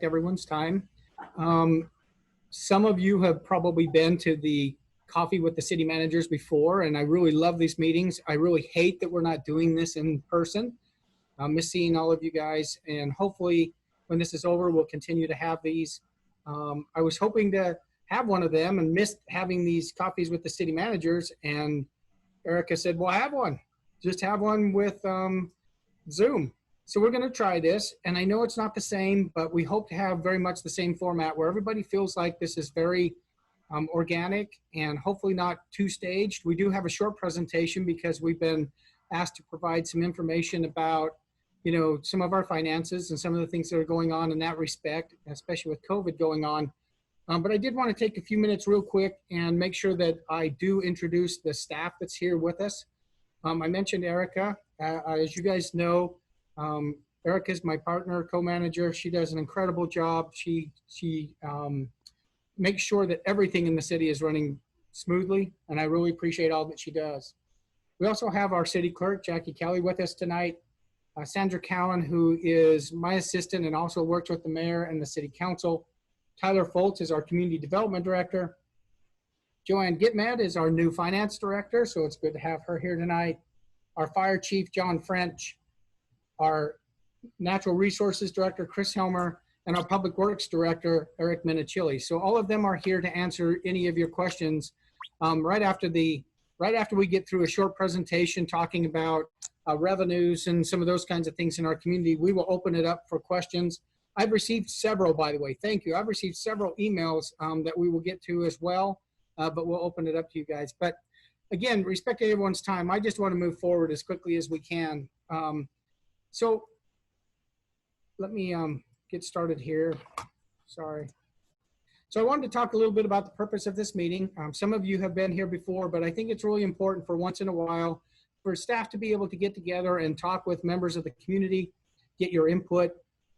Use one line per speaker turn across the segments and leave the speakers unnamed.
respect everyone's time. Some of you have probably been to the coffee with the city managers before, and I really love these meetings. I really hate that we're not doing this in person. I miss seeing all of you guys, and hopefully when this is over, we'll continue to have these. I was hoping to have one of them and missed having these coffees with the city managers, and Erica said, well, have one. Just have one with Zoom. So we're going to try this, and I know it's not the same, but we hope to have very much the same format where everybody feels like this is very organic and hopefully not too staged. We do have a short presentation because we've been asked to provide some information about, you know, some of our finances and some of the things that are going on in that respect, especially with COVID going on. But I did want to take a few minutes real quick and make sure that I do introduce the staff that's here with us. I mentioned Erica. As you guys know, Erica is my partner, co-manager. She does an incredible job. She makes sure that everything in the city is running smoothly, and I really appreciate all that she does. We also have our city clerk, Jackie Kelly, with us tonight. Sandra Cowan, who is my assistant and also works with the mayor and the city council. Tyler Foltz is our community development director. Joanne Gitmed is our new finance director, so it's good to have her here tonight. Our fire chief, John French, our natural resources director, Chris Helmer, and our public works director, Eric Minicilli. So all of them are here to answer any of your questions right after we get through a short presentation talking about revenues and some of those kinds of things in our community. We will open it up for questions. I've received several, by the way. Thank you. I've received several emails that we will get to as well, but we'll open it up to you guys. But again, respecting everyone's time, I just want to move forward as quickly as we can. So let me get started here. Sorry. So I wanted to talk a little bit about the purpose of this meeting. Some of you have been here before, but I think it's really important for once in a while for staff to be able to get together and talk with members of the community, get your input,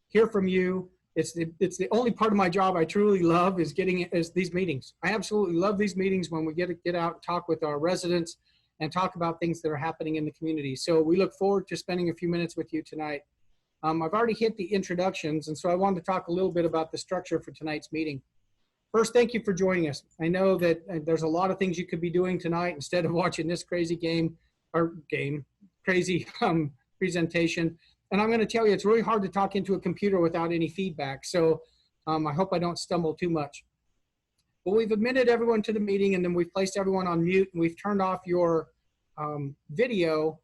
hear from you. It's the only part of my job I truly love is these meetings. I absolutely love these meetings when we get out and talk with our residents and talk about things that are happening in the community. So we look forward to spending a few minutes with you tonight. I've already hit the introductions, and so I wanted to talk a little bit about the structure for tonight's meeting. First, thank you for joining us. I know that there's a lot of things you could be doing tonight instead of watching this crazy crazy presentation. And I'm going to tell you, it's really hard to talk into a computer without any feedback. So I hope I don't stumble too much. But we've admitted everyone to the meeting, and then we've placed everyone on mute, and we've turned off your video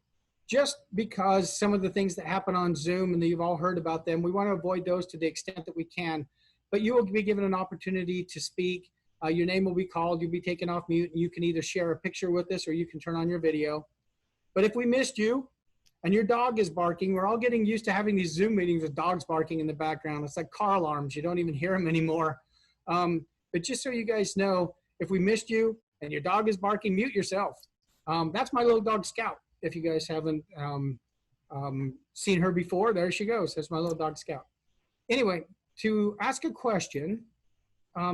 just because some of the things that happen on Zoom, and you've all heard about them, we want to avoid those to the extent that we can. But you will be given an opportunity to speak. Your name will be called. You'll be taken off mute, and you can either share a picture with us or you can turn on your video. But if we missed you and your dog is barking, we're all getting used to having these Zoom meetings with dogs barking in the background. It's like car alarms. You don't even hear them anymore. But just so you guys know, if we missed you and your dog is barking, mute yourself. That's my little dog Scout. If you guys haven't seen her before, there she goes. That's my little dog Scout. Anyway, to ask a question,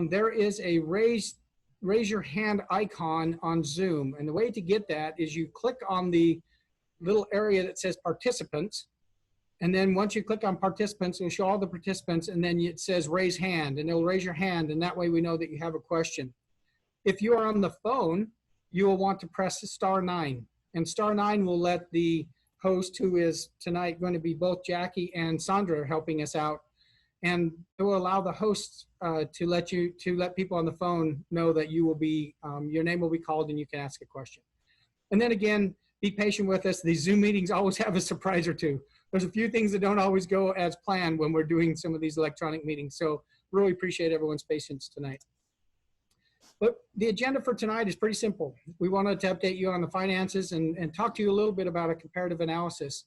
there is a raise your hand icon on Zoom. And the way to get that is you click on the little area that says participants. And then once you click on participants, it'll show all the participants, and then it says raise hand, and it'll raise your hand. And that way we know that you have a question. If you are on the phone, you will want to press *9. And *9 will let the host, who is tonight going to be both Jackie and Sandra helping us out, and it will allow the hosts to let people on the phone know that you will be your name will be called and you can ask a question. And then again, be patient with us. These Zoom meetings always have a surprise or two. There's a few things that don't always go as planned when we're doing some of these electronic meetings. So really appreciate everyone's patience tonight. But the agenda for tonight is pretty simple. We wanted to update you on the finances and talk to you a little bit about a comparative analysis.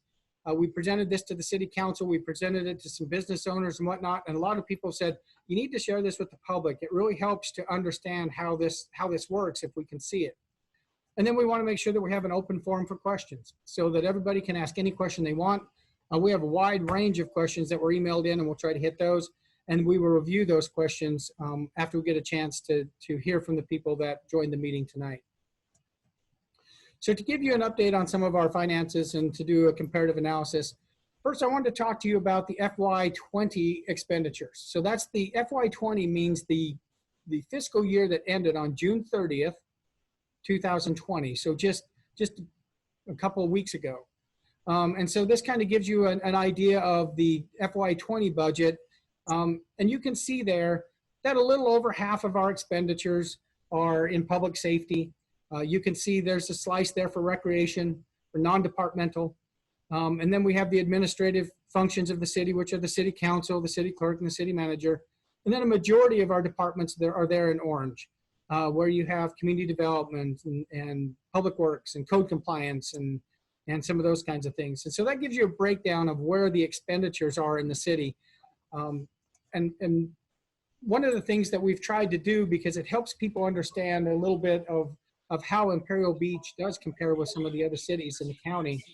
We presented this to the city council. We presented it to some business owners and whatnot. And a lot of people said, you need to share this with the public. It really helps to understand how this works if we can see it. And then we want to make sure that we have an open forum for questions so that everybody can ask any question they want. We have a wide range of questions that were emailed in, and we'll try to hit those. And we will review those questions after we get a chance to hear from the people that joined the meeting tonight. So to give you an update on some of our finances and to do a comparative analysis, First, I wanted to talk to you about the FY20 expenditures. So that's the FY20 means the fiscal year that ended on June 30th, 2020. So just a couple of weeks ago. And so this kind of gives you an idea of the FY20 budget. And you can see there that a little over half of our expenditures are in public safety. You can see there's a slice there for recreation, for non-departmental. And then we have the administrative functions of the city, which are the city council, the city clerk, and the city manager. And then a majority of our departments are there in orange, where you have community development and public works and code compliance and some of those kinds of things. And so that gives you a breakdown of where the expenditures are in the city. And one of the things that we've tried to do, because it helps people understand a little bit of how Imperial Beach does compare with some of the other cities in the county.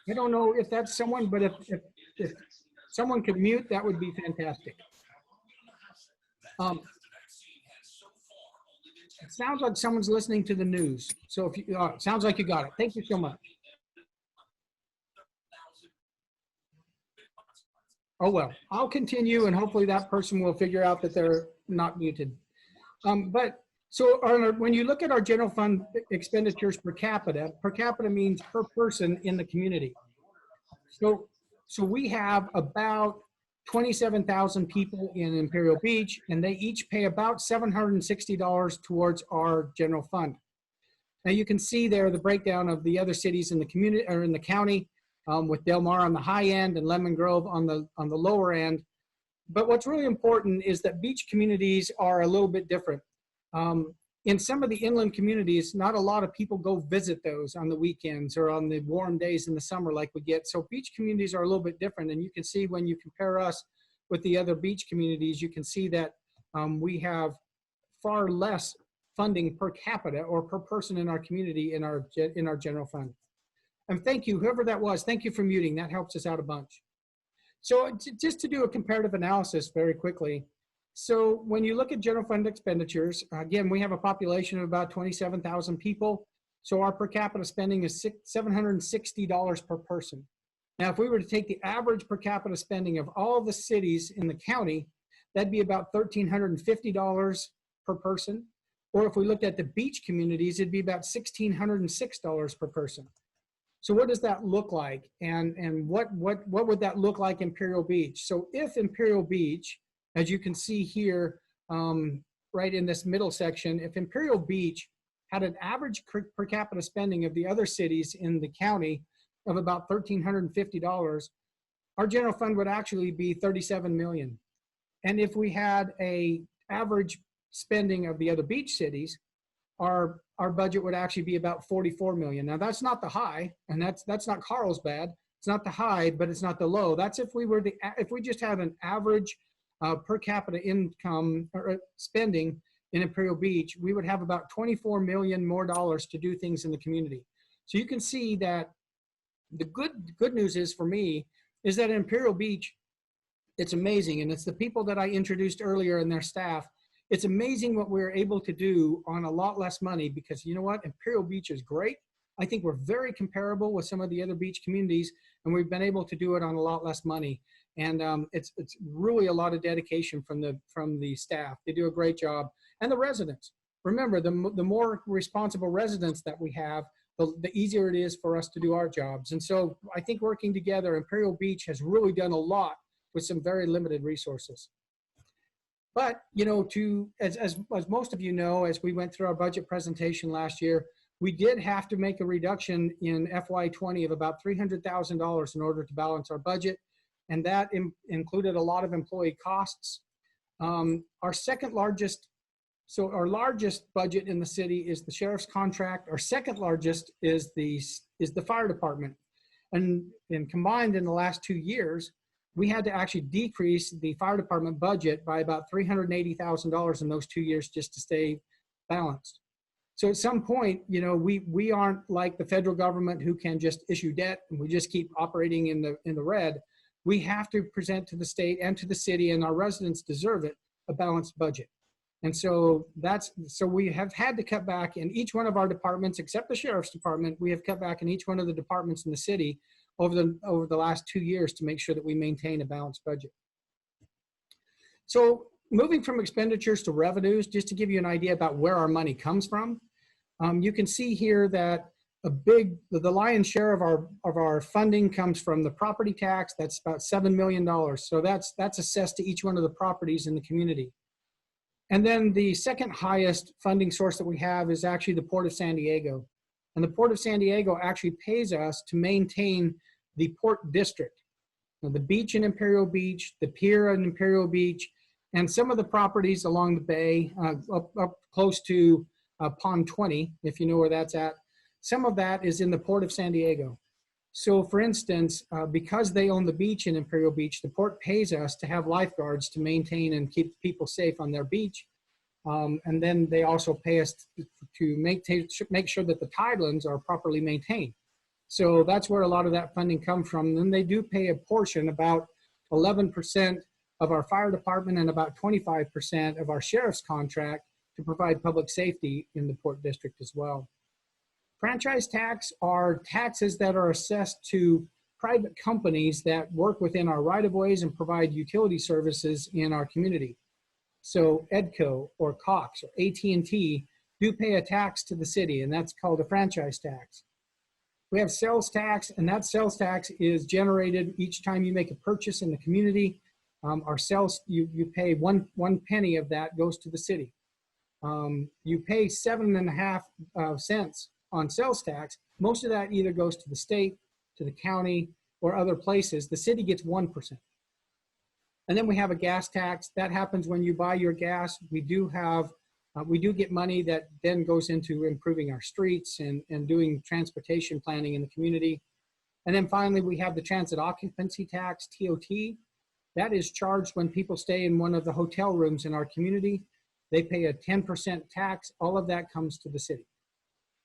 I don't know if that's someone, but if someone could mute, that would be fantastic. It sounds like someone's listening to the news. So if you, it sounds like you got it. Thank you so much. Oh, well, I'll continue and hopefully that person will figure out that they're not muted. So when you look at our general fund expenditures per capita means per person in the community. So we have about 27,000 people in Imperial Beach, and they each pay about $760 towards our general fund. Now you can see there the breakdown of the other cities in the community or in the county, with Del Mar on the high end and Lemon Grove on the lower end. But what's really important is that beach communities are a little bit different. In some of the inland communities, not a lot of people go visit those on the weekends or on the warm days in the summer like we get. So beach communities are a little bit different. And you can see when you compare us with the other beach communities, you can see that we have far less funding per capita or per person in our community in our general fund. And thank you, whoever that was, thank you for muting. That helps us out a bunch. So just to do a comparative analysis very quickly. So when you look at general fund expenditures, again, we have a population of about 27,000 people. So our per capita spending is $760 per person. Now, if we were to take the average per capita spending of all the cities in the county, that'd be about $1,350 per person. Or if we looked at the beach communities, it'd be about $1,606 per person. So what does that look like? And what would that look like in Imperial Beach? So if Imperial Beach, as you can see here, right in this middle section, if Imperial Beach had an average per capita spending of the other cities in the county of about $1,350, our general fund would actually be $37 million. And if we had a average spending of the other beach cities, our budget would actually be about $44 million. Now that's not the high, and that's not Carlsbad. It's not the high, but it's not the low. That's if we just had an average per capita income or spending in Imperial Beach, we would have about $24 million more dollars to do things in the community. So you can see that the good news is for me is that in Imperial Beach, it's amazing. And it's the people that I introduced earlier and their staff. It's amazing what we're able to do on a lot less money, because you know what? Imperial Beach is great. I think we're very comparable with some of the other beach communities, and we've been able to do it on a lot less money. And it's really a lot of dedication from the staff. They do a great job. And the residents. Remember, the more responsible residents that we have, the easier it is for us to do our jobs. And so I think working together, Imperial Beach has really done a lot with some very limited resources. But, you know, as most of you know, as we went through our budget presentation last year, we did have to make a reduction in FY20 of about $300,000 in order to balance our budget. And that included a lot of employee costs. Our second largest, so our largest budget in the city is the sheriff's contract. Our second largest is the fire department. And combined in the last 2 years, we had to actually decrease the fire department budget by about $380,000 in those 2 years just to stay balanced. So at some point, you know, we aren't like the federal government who can just issue debt and we just keep operating in the red. We have to present to the state and to the city, and our residents deserve it, a balanced budget. And so we have had to cut back in each one of our departments, except the sheriff's department. We have cut back in each one of the departments in the city over the last 2 years to make sure that we maintain a balanced budget. So moving from expenditures to revenues, just to give you an idea about where our money comes from, you can see here that the lion's share of our funding comes from the property tax. That's about $7 million. So that's assessed to each one of the properties in the community. And then the second highest funding source that we have is actually the Port of San Diego. And the Port of San Diego actually pays us to maintain the port district. Now, the beach in Imperial Beach, the pier in Imperial Beach, and some of the properties along the bay, up close to Pond 20, if you know where that's at. Some of that is in the Port of San Diego. So for instance, because they own the beach in Imperial Beach, the port pays us to have lifeguards to maintain and keep people safe on their beach. And then they also pay us to make sure that the tidelands are properly maintained. So that's where a lot of that funding comes from. And then they do pay a portion, about 11% of our fire department and about 25% of our sheriff's contract to provide public safety in the Port District as well. Franchise tax are taxes that are assessed to private companies that work within our right-of-ways and provide utility services in our community. So EDCO or Cox or AT&T do pay a tax to the city, and that's called a franchise tax. We have sales tax, and that sales tax is generated each time you make a purchase in the community. Our sales, you pay one penny of that goes to the city. You pay 7.5 cents on sales tax. Most of that either goes to the state, to the county, or other places. The city gets 1%. And then we have a gas tax. That happens when you buy your gas. We do get money that then goes into improving our streets and doing transportation planning in the community. And then finally, we have the transit occupancy tax, TOT. That is charged when people stay in one of the hotel rooms in our community. They pay a 10% tax. All of that comes to the city.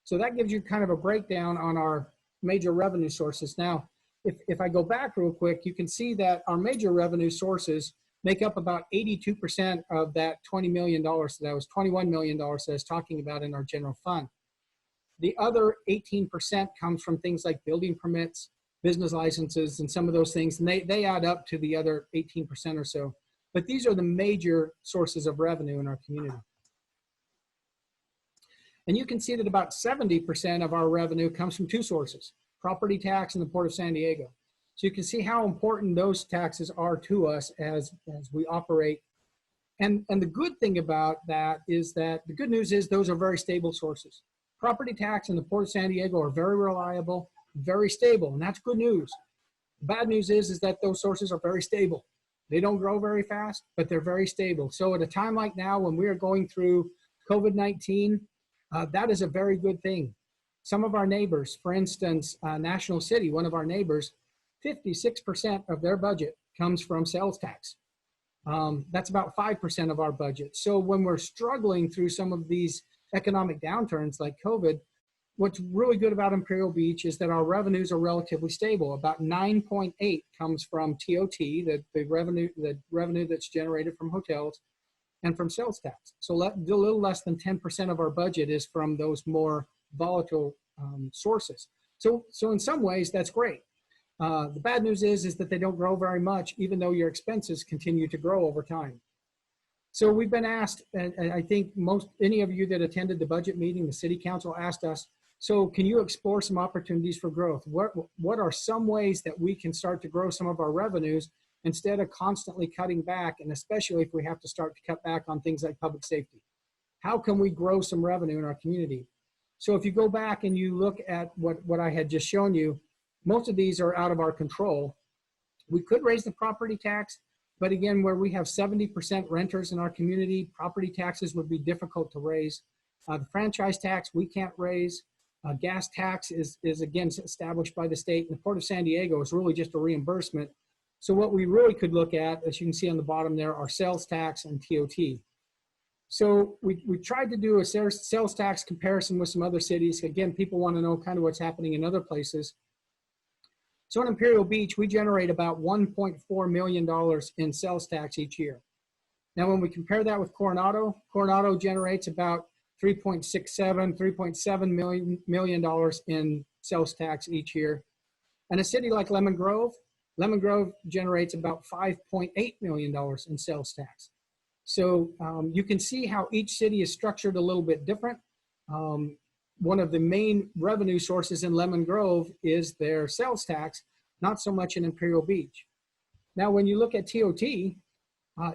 So that gives you kind of a breakdown on our major revenue sources. Now, if I go back real quick, you can see that our major revenue sources make up about 82% of that $20 million. So that was $21 million that I was talking about in our general fund. The other 18% comes from things like building permits, business licenses, and some of those things. And they add up to the other 18% or so. But these are the major sources of revenue in our community. And you can see that about 70% of our revenue comes from two sources, property tax and the Port of San Diego. So you can see how important those taxes are to us as we operate. And the good thing about that is that the good news is those are very stable sources. Property tax and the Port of San Diego are very reliable, very stable, and that's good news. The bad news is that those sources are very stable. They don't grow very fast, but they're very stable. So at a time like now when we are going through COVID-19, that is a very good thing. Some of our neighbors, for instance, National City, one of our neighbors, 56% of their budget comes from sales tax. That's about 5% of our budget. So when we're struggling through some of these economic downturns like COVID, what's really good about Imperial Beach is that our revenues are relatively stable. About 9.8 comes from TOT, the revenue that's generated from hotels, and from sales tax. So a little less than 10% of our budget is from those more volatile sources. So in some ways, that's great. The bad news is that they don't grow very much, even though your expenses continue to grow over time. So we've been asked, and I think any of you that attended the budget meeting, the city council asked us, so can you explore some opportunities for growth? What are some ways that we can start to grow some of our revenues instead of constantly cutting back, and especially if we have to start to cut back on things like public safety? How can we grow some revenue in our community? So if you go back and you look at what I had just shown you, most of these are out of our control. We could raise the property tax, but again, where we have 70% renters in our community, property taxes would be difficult to raise. The franchise tax, we can't raise. Gas tax is again established by the state, and the Port of San Diego is really just a reimbursement. So what we really could look at, as you can see on the bottom there, are sales tax and TOT. So we tried to do a sales tax comparison with some other cities. Again, people want to know kind of what's happening in other places. So in Imperial Beach, we generate about $1.4 million in sales tax each year. Now, when we compare that with Coronado, Coronado generates about $3.7 million in sales tax each year. And a city like Lemon Grove generates about $5.8 million in sales tax. So you can see how each city is structured a little bit different. One of the main revenue sources in Lemon Grove is their sales tax, not so much in Imperial Beach. Now, when you look at TOT,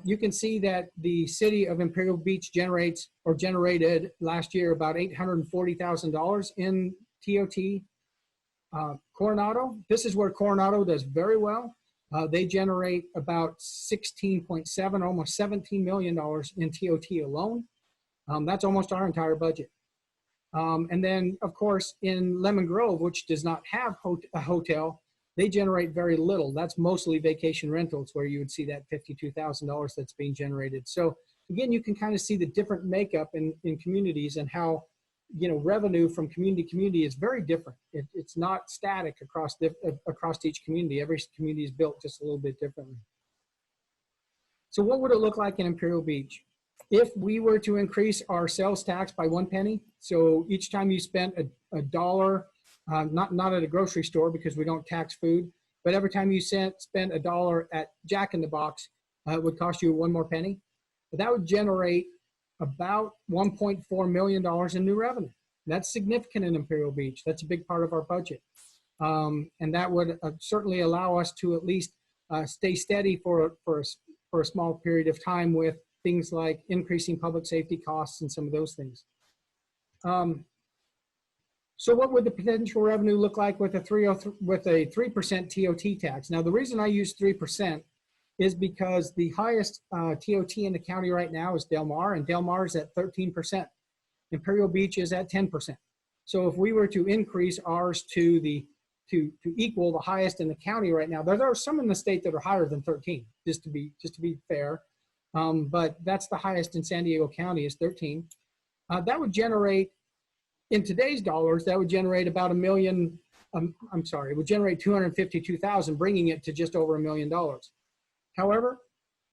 you can see that the city of Imperial Beach generated last year about $840,000 in TOT. Coronado, this is where Coronado does very well. They generate about 16.7, almost $17 million in TOT alone. That's almost our entire budget. And then, of course, in Lemon Grove, which does not have a hotel, they generate very little. That's mostly vacation rentals, where you would see that $52,000 that's being generated. So again, you can kind of see the different makeup in communities and how, you know, revenue from community to community is very different. It's not static across each community. Every community is built just a little bit differently. So what would it look like in Imperial Beach? If we were to increase our sales tax by 1 penny, so each time you spent a dollar, not at a grocery store because we don't tax food, but every time you spend a dollar at Jack in the Box, it would cost you 1 more penny. But that would generate about $1.4 million in new revenue. That's significant in Imperial Beach. That's a big part of our budget. And that would certainly allow us to at least stay steady for a small period of time with things like increasing public safety costs and some of those things. So what would the potential revenue look like with a 3% TOT tax? Now, the reason I use 3% is because the highest TOT in the county right now is Del Mar, and Del Mar is at 13%. Imperial Beach is at 10%. So if we were to increase ours to equal the highest in the county right now, there are some in the state that are higher than 13, just to be fair. But that's the highest in San Diego County is 13. That would generate, in today's dollars, that would generate about $1 million. It would generate $252,000, bringing it to just over $1 million. However,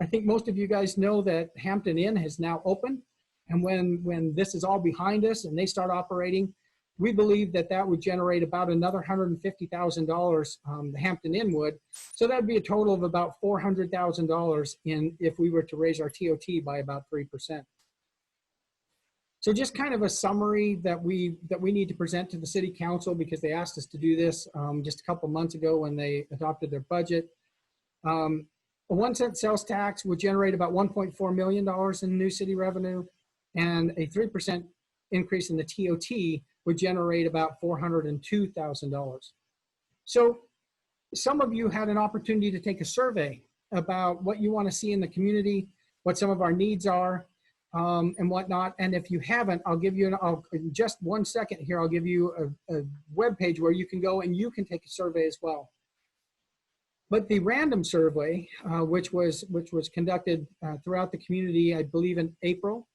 I think most of you guys know that Hampton Inn has now opened, and when this is all behind us and they start operating, we believe that that would generate about another $150,000. The Hampton Inn would, so that would be a total of about $400,000 if we were to raise our TOT by about 3%. So just kind of a summary that we need to present to the City Council, because they asked us to do this just a couple months ago when they adopted their budget. A 1 cent sales tax would generate about $1.4 million in new city revenue, and a 3% increase in the TOT would generate about $402,000. So some of you had an opportunity to take a survey about what you want to see in the community, what some of our needs are, and whatnot. And if you haven't, I'll give you, in just 1 second here, I'll give you a web page where you can go and you can take a survey as well. But the random survey, which was conducted throughout the community, I believe in April,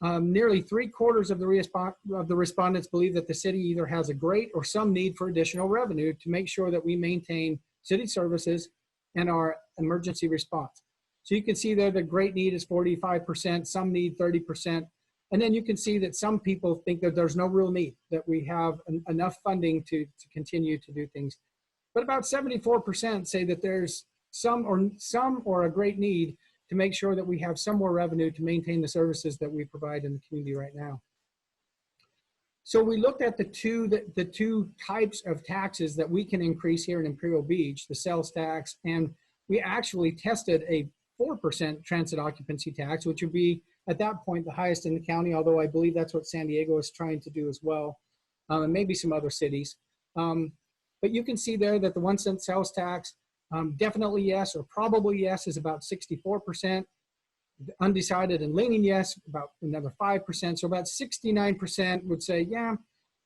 nearly 3/4 of the respondents believe that the city either has a great or some need for additional revenue to make sure that we maintain city services and our emergency response. So you can see there the great need is 45%, some need 30%. And then you can see that some people think that there's no real need, that we have enough funding to continue to do things. But about 74% say that there's some or a great need to make sure that we have some more revenue to maintain the services that we provide in the community right now. So we looked at the two types of taxes that we can increase here in Imperial Beach, the sales tax, and we actually tested a 4% transit occupancy tax, which would be at that point the highest in the county, although I believe that's what San Diego is trying to do as well, and maybe some other cities. But you can see there that the 1 cent sales tax, definitely yes or probably yes is about 64%. Undecided and leaning yes, about another 5%. So about 69% would say, yeah,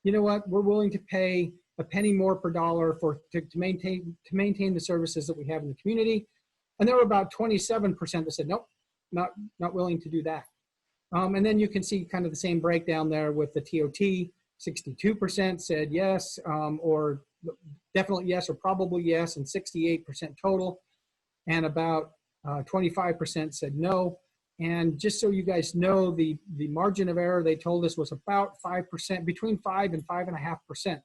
you know what, we're willing to pay a penny more per dollar to maintain the services that we have in the community. And there were about 27% that said, nope, not willing to do that. And then you can see kind of the same breakdown there with the TOT. 62% said yes, or definitely yes or probably yes, and 68% total. And about 25% said no, And just so you guys know, the margin of error they told us was about 5%, between 5 and 5.5%.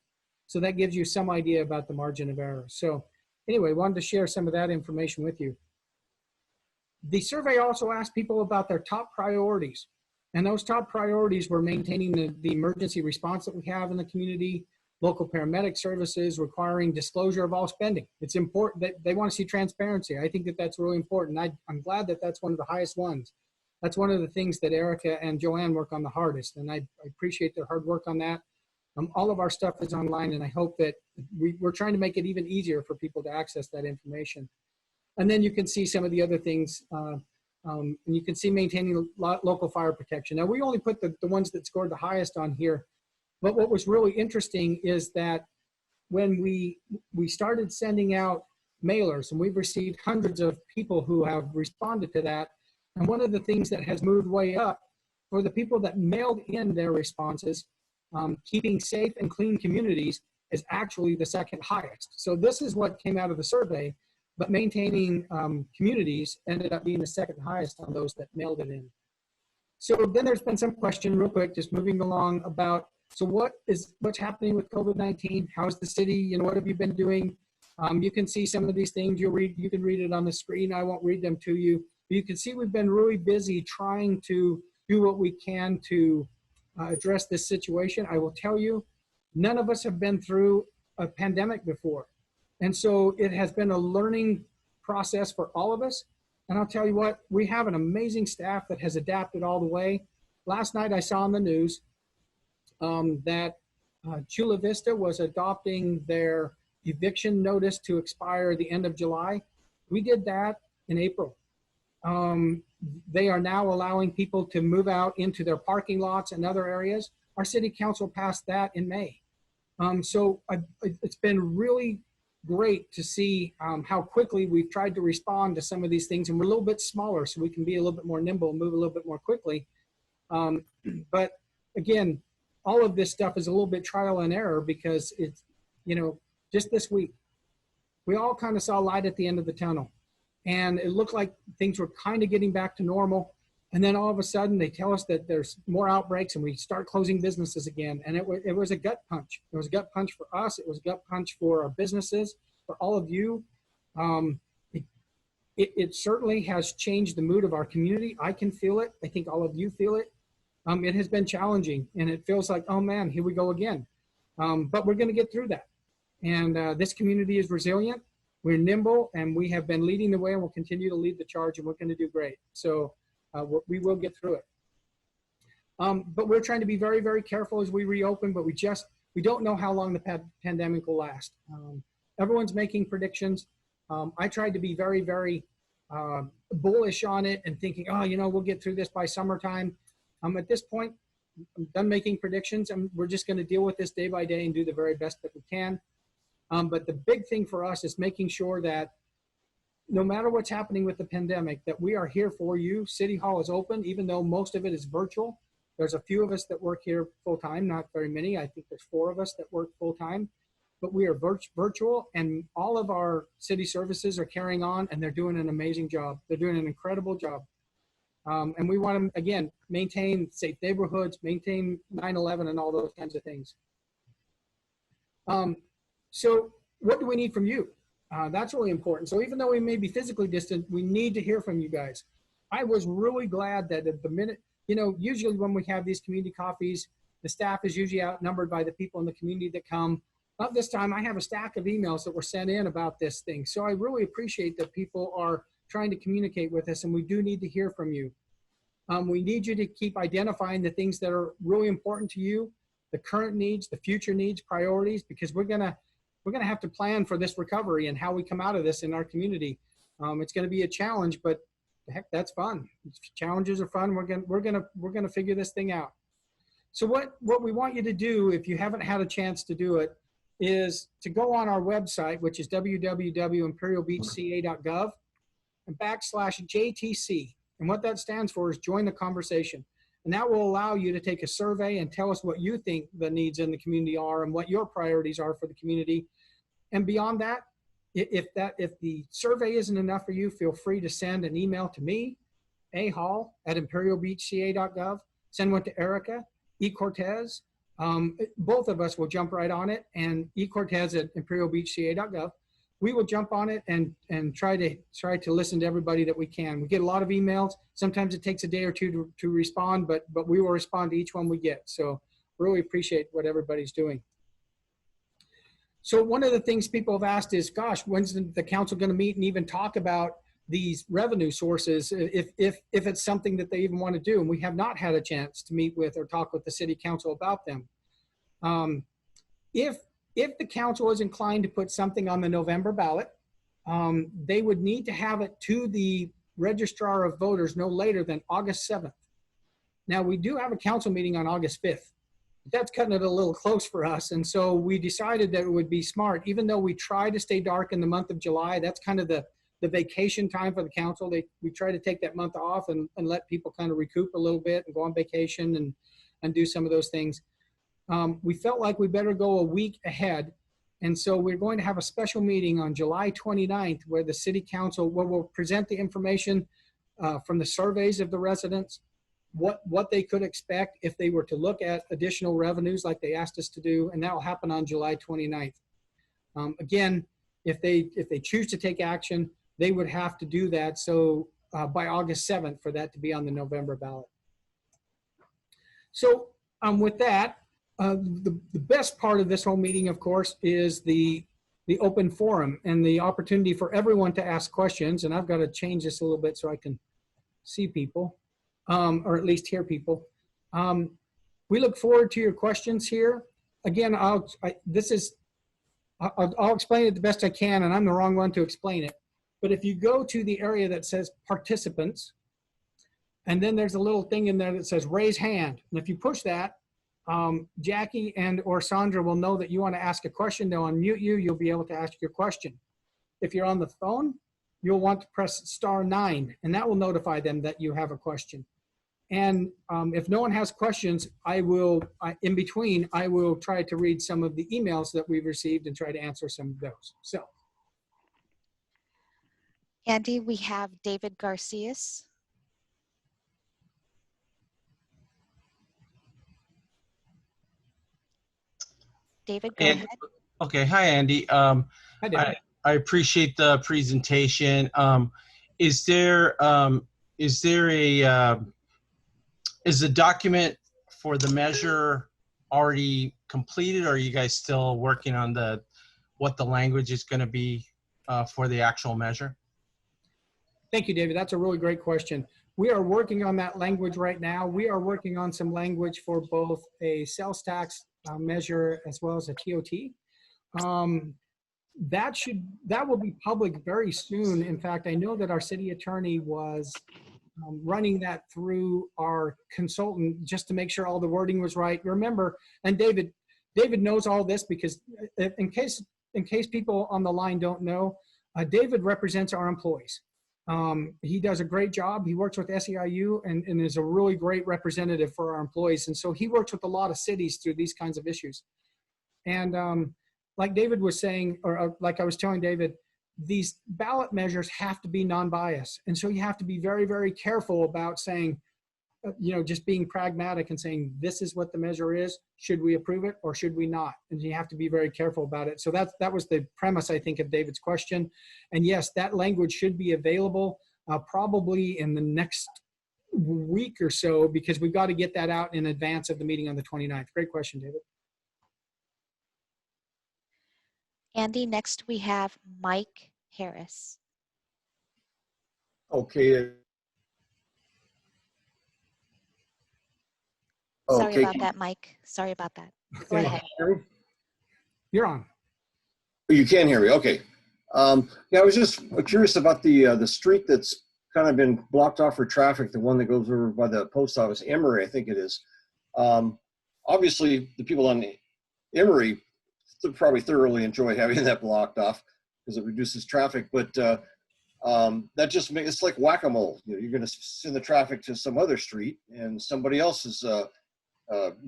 So that gives you some idea about the margin of error. So anyway, wanted to share some of that information with you. The survey also asked people about their top priorities. And those top priorities were maintaining the emergency response that we have in the community, local paramedic services, requiring disclosure of all spending. It's important that they want to see transparency. I think that that's really important. I'm glad that that's one of the highest ones. That's one of the things that Erica and Joanne work on the hardest, and I appreciate their hard work on that. All of our stuff is online, and I hope that we're trying to make it even easier for people to access that information. And then you can see some of the other things, and you can see maintaining local fire protection. Now, we only put the ones that scored the highest on here, but what was really interesting is that when we started sending out mailers, and we've received hundreds of people who have responded to that, and one of the things that has moved way up for the people that mailed in their responses, keeping safe and clean communities is actually the second highest. So this is what came out of the survey, but maintaining communities ended up being the second highest on those that mailed it in. So then there's been some question real quick, just moving along about, so what's happening with COVID-19? How's the city, what have you been doing? You can see some of these things, you can read it on the screen. I won't read them to you. But you can see we've been really busy trying to do what we can to address this situation. I will tell you, none of us have been through a pandemic before. And so it has been a learning process for all of us. And I'll tell you what, we have an amazing staff that has adapted all the way. Last night I saw on the news that Chula Vista was adopting their eviction notice to expire the end of July. We did that in April. They are now allowing people to move out into their parking lots and other areas. Our city council passed that in May. So it's been really great to see how quickly we've tried to respond to some of these things, and we're a little bit smaller so we can be a little bit more nimble and move a little bit more quickly. But again, all of this stuff is a little bit trial and error because it's, just this week, we all kind of saw light at the end of the tunnel. And it looked like things were kind of getting back to normal. And then all of a sudden they tell us that there's more outbreaks and we start closing businesses again. And it was a gut punch. It was a gut punch for us. It was a gut punch for our businesses, for all of you. It certainly has changed the mood of our community. I can feel it. I think all of you feel it. It has been challenging and it feels like, oh man, here we go again. But we're going to get through that. And this community is resilient. We're nimble, and we have been leading the way, and we'll continue to lead the charge, and we're going to do great. So we will get through it. But we're trying to be very, very careful as we reopen, but we don't know how long the pandemic will last. Everyone's making predictions. I tried to be very, very bullish on it and thinking, we'll get through this by summertime. At this point, I'm done making predictions, and we're just going to deal with this day by day and do the very best that we can. But the big thing for us is making sure that no matter what's happening with the pandemic, that we are here for you. City Hall is open, even though most of it is virtual. There's a few of us that work here full-time, not very many. I think there's 4 of us that work full-time, but we are virtual, and all of our city services are carrying on, and they're doing an amazing job. They're doing an incredible job. And we want to, again, maintain safe neighborhoods, maintain 9/11 and all those kinds of things. So what do we need from you? That's really important. So even though we may be physically distant, we need to hear from you guys. I was really glad that at the minute, usually when we have these community coffees, the staff is usually outnumbered by the people in the community that come. Not this time. I have a stack of emails that were sent in about this thing. So I really appreciate that people are trying to communicate with us, and we do need to hear from you. We need you to keep identifying the things that are really important to you, the current needs, the future needs, priorities, because we're gonna have to plan for this recovery and how we come out of this in our community. It's going to be a challenge, but heck, that's fun. Challenges are fun. We're gonna figure this thing out. So what we want you to do, if you haven't had a chance to do it, is to go on our website, which is www.imperialbeachca.gov and /JTC. And what that stands for is join the conversation. And that will allow you to take a survey and tell us what you think the needs in the community are and what your priorities are for the community. And beyond that, if the survey isn't enough for you, feel free to send an email to me ahall@imperialbeachca.gov. Send one to Erica, E. Cortez. Both of us will jump right on it, and E. Cortez at imperialbeachca.gov. We will jump on it and try to listen to everybody that we can. We get a lot of emails. Sometimes it takes a day or two to respond, but we will respond to each one we get. So really appreciate what everybody's doing. So one of the things people have asked is, gosh, when's the council going to meet and even talk about these revenue sources, if it's something that they even want to do? And we have not had a chance to meet with or talk with the city council about them. If the council is inclined to put something on the November ballot, they would need to have it to the registrar of voters no later than August 7th. Now, we do have a council meeting on August 5th. That's cutting it a little close for us. And so we decided that it would be smart, even though we try to stay dark in the month of July. That's kind of the vacation time for the council. We try to take that month off and let people kind of recoup a little bit and go on vacation and do some of those things. We felt like we better go a week ahead. And so we're going to have a special meeting on July 29th where the city council will present the information from the surveys of the residents, what they could expect if they were to look at additional revenues like they asked us to do, and that will happen on July 29th. Again, if they choose to take action, they would have to do that. So by August 7th for that to be on the November ballot. So with that, the best part of this whole meeting, of course, is the open forum and the opportunity for everyone to ask questions. And I've got to change this a little bit so I can see people. Or at least hear people. We look forward to your questions here. Again, I'll explain it the best I can, and I'm the wrong one to explain it. But if you go to the area that says participants, and then there's a little thing in there that says raise hand. And if you push that, Jackie or Sandra will know that you want to ask a question. They'll unmute you. You'll be able to ask your question. If you're on the phone, you'll want to press *9, and that will notify them that you have a question. And if no one has questions, in between, I will try to read some of the emails that we've received and try to answer some of those. So.
Andy, we have David Garcias. David, go ahead.
Okay, hi, Andy.
Hi, David.
I appreciate the presentation. Is the document for the measure already completed, or are you guys still working on what the language is going to be for the actual measure?
Thank you, David. That's a really great question. We are working on that language right now. We are working on some language for both a sales tax measure as well as a TOT. That will be public very soon. In fact, I know that our city attorney was running that through our consultant just to make sure all the wording was right. Remember, and David knows all this because in case people on the line don't know, David represents our employees. He does a great job. He works with SEIU and is a really great representative for our employees. And so he works with a lot of cities through these kinds of issues. And like David was saying, or like I was telling David, these ballot measures have to be non-biased. And so you have to be very, very careful about saying, just being pragmatic and saying, this is what the measure is. Should we approve it or should we not? And you have to be very careful about it. So that was the premise, I think, of David's question. And yes, that language should be available probably in the next week or so, because we've got to get that out in advance of the meeting on the 29th. Great question, David.
Andy, next we have Mike Harris.
Okay.
Sorry about that, Mike. Sorry about that. Go ahead.
You're on.
You can hear me. Okay. Yeah, I was just curious about the street that's kind of been blocked off for traffic, the one that goes over by the post office, Emory, I think it is. Obviously, the people on Emory probably thoroughly enjoy having that blocked off because it reduces traffic, but that just makes it's like whack-a-mole. You're going to send the traffic to some other street and somebody else is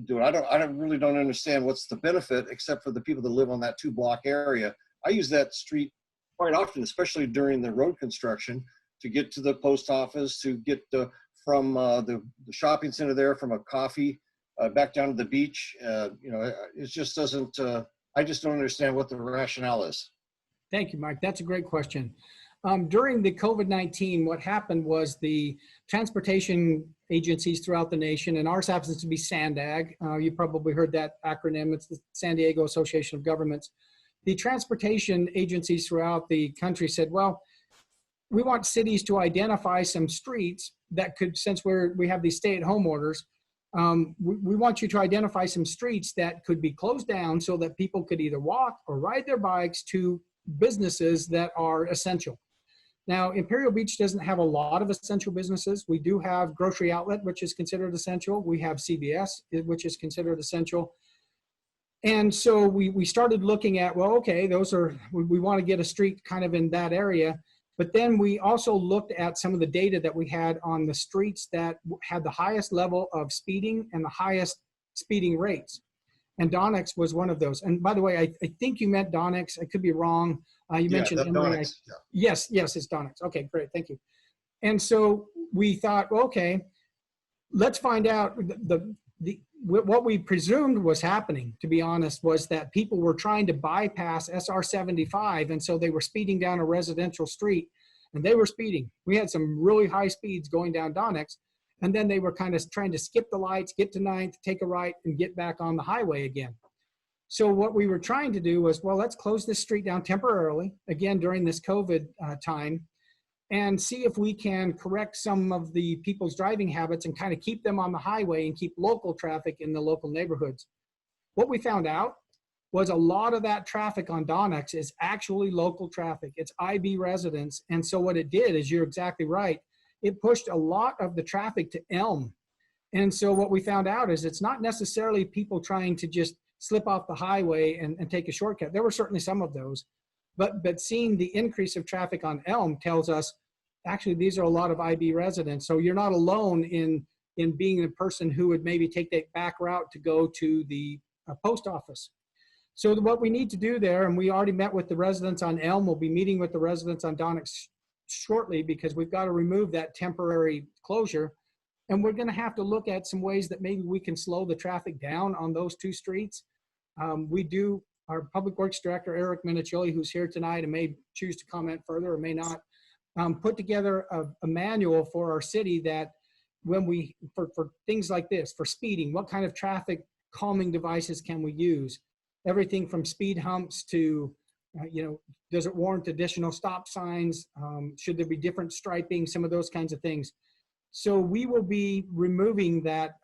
doing. I really don't understand what's the benefit except for the people that live on that 2-block area. I use that street quite often, especially during the road construction. to get to the post office, to get from the shopping center there, from a coffee back down to the beach. You know, it just doesn't, I just don't understand what the rationale is.
Thank you, Mike. That's a great question. During the COVID-19, what happened was the transportation agencies throughout the nation, and ours happens to be SANDAG. You probably heard that acronym. It's the San Diego Association of Governments. The transportation agencies throughout the country said, well, we want cities to identify some streets that could, since we have these stay-at-home orders, we want you to identify some streets that could be closed down so that people could either walk or ride their bikes to businesses that are essential. Now, Imperial Beach doesn't have a lot of essential businesses. We do have grocery outlet, which is considered essential. We have CVS, which is considered essential. And so we started looking at, well, okay, we want to get a street kind of in that area. But then we also looked at some of the data that we had on the streets that had the highest level of speeding and the highest speeding rates. And Donix was one of those. And by the way, I think you meant Donix. I could be wrong. You mentioned
Donix.
Yeah. Yes, it's Donix. Okay, great, thank you. And so we thought, well, okay, let's find out what we presumed was happening, to be honest, was that people were trying to bypass SR 75, and so they were speeding down a residential street, and they were speeding. We had some really high speeds going down Donix, and then they were kind of trying to skip the lights, get to 9th, take a right, and get back on the highway again. So what we were trying to do was, well, let's close this street down temporarily, again, during this COVID time, and see if we can correct some of the people's driving habits and kind of keep them on the highway and keep local traffic in the local neighborhoods. What we found out was a lot of that traffic on Donix is actually local traffic. It's IB residents. And so what it did is, you're exactly right, it pushed a lot of the traffic to Elm. And so what we found out is it's not necessarily people trying to just slip off the highway and take a shortcut. There were certainly some of those. But seeing the increase of traffic on Elm tells us, actually, these are a lot of IB residents. So you're not alone in being the person who would maybe take that back route to go to the post office. So what we need to do there, and we already met with the residents on Elm, we'll be meeting with the residents on Donix shortly, because we've got to remove that temporary closure. And we're going to have to look at some ways that maybe we can slow the traffic down on those two streets. Our Public Works Director, Eric Minicilli, who's here tonight and may choose to comment further or may not, put together a manual for our city that when for things like this, for speeding, what kind of traffic calming devices can we use? Everything from speed humps to, does it warrant additional stop signs? Should there be different striping? Some of those kinds of things. So we will be removing that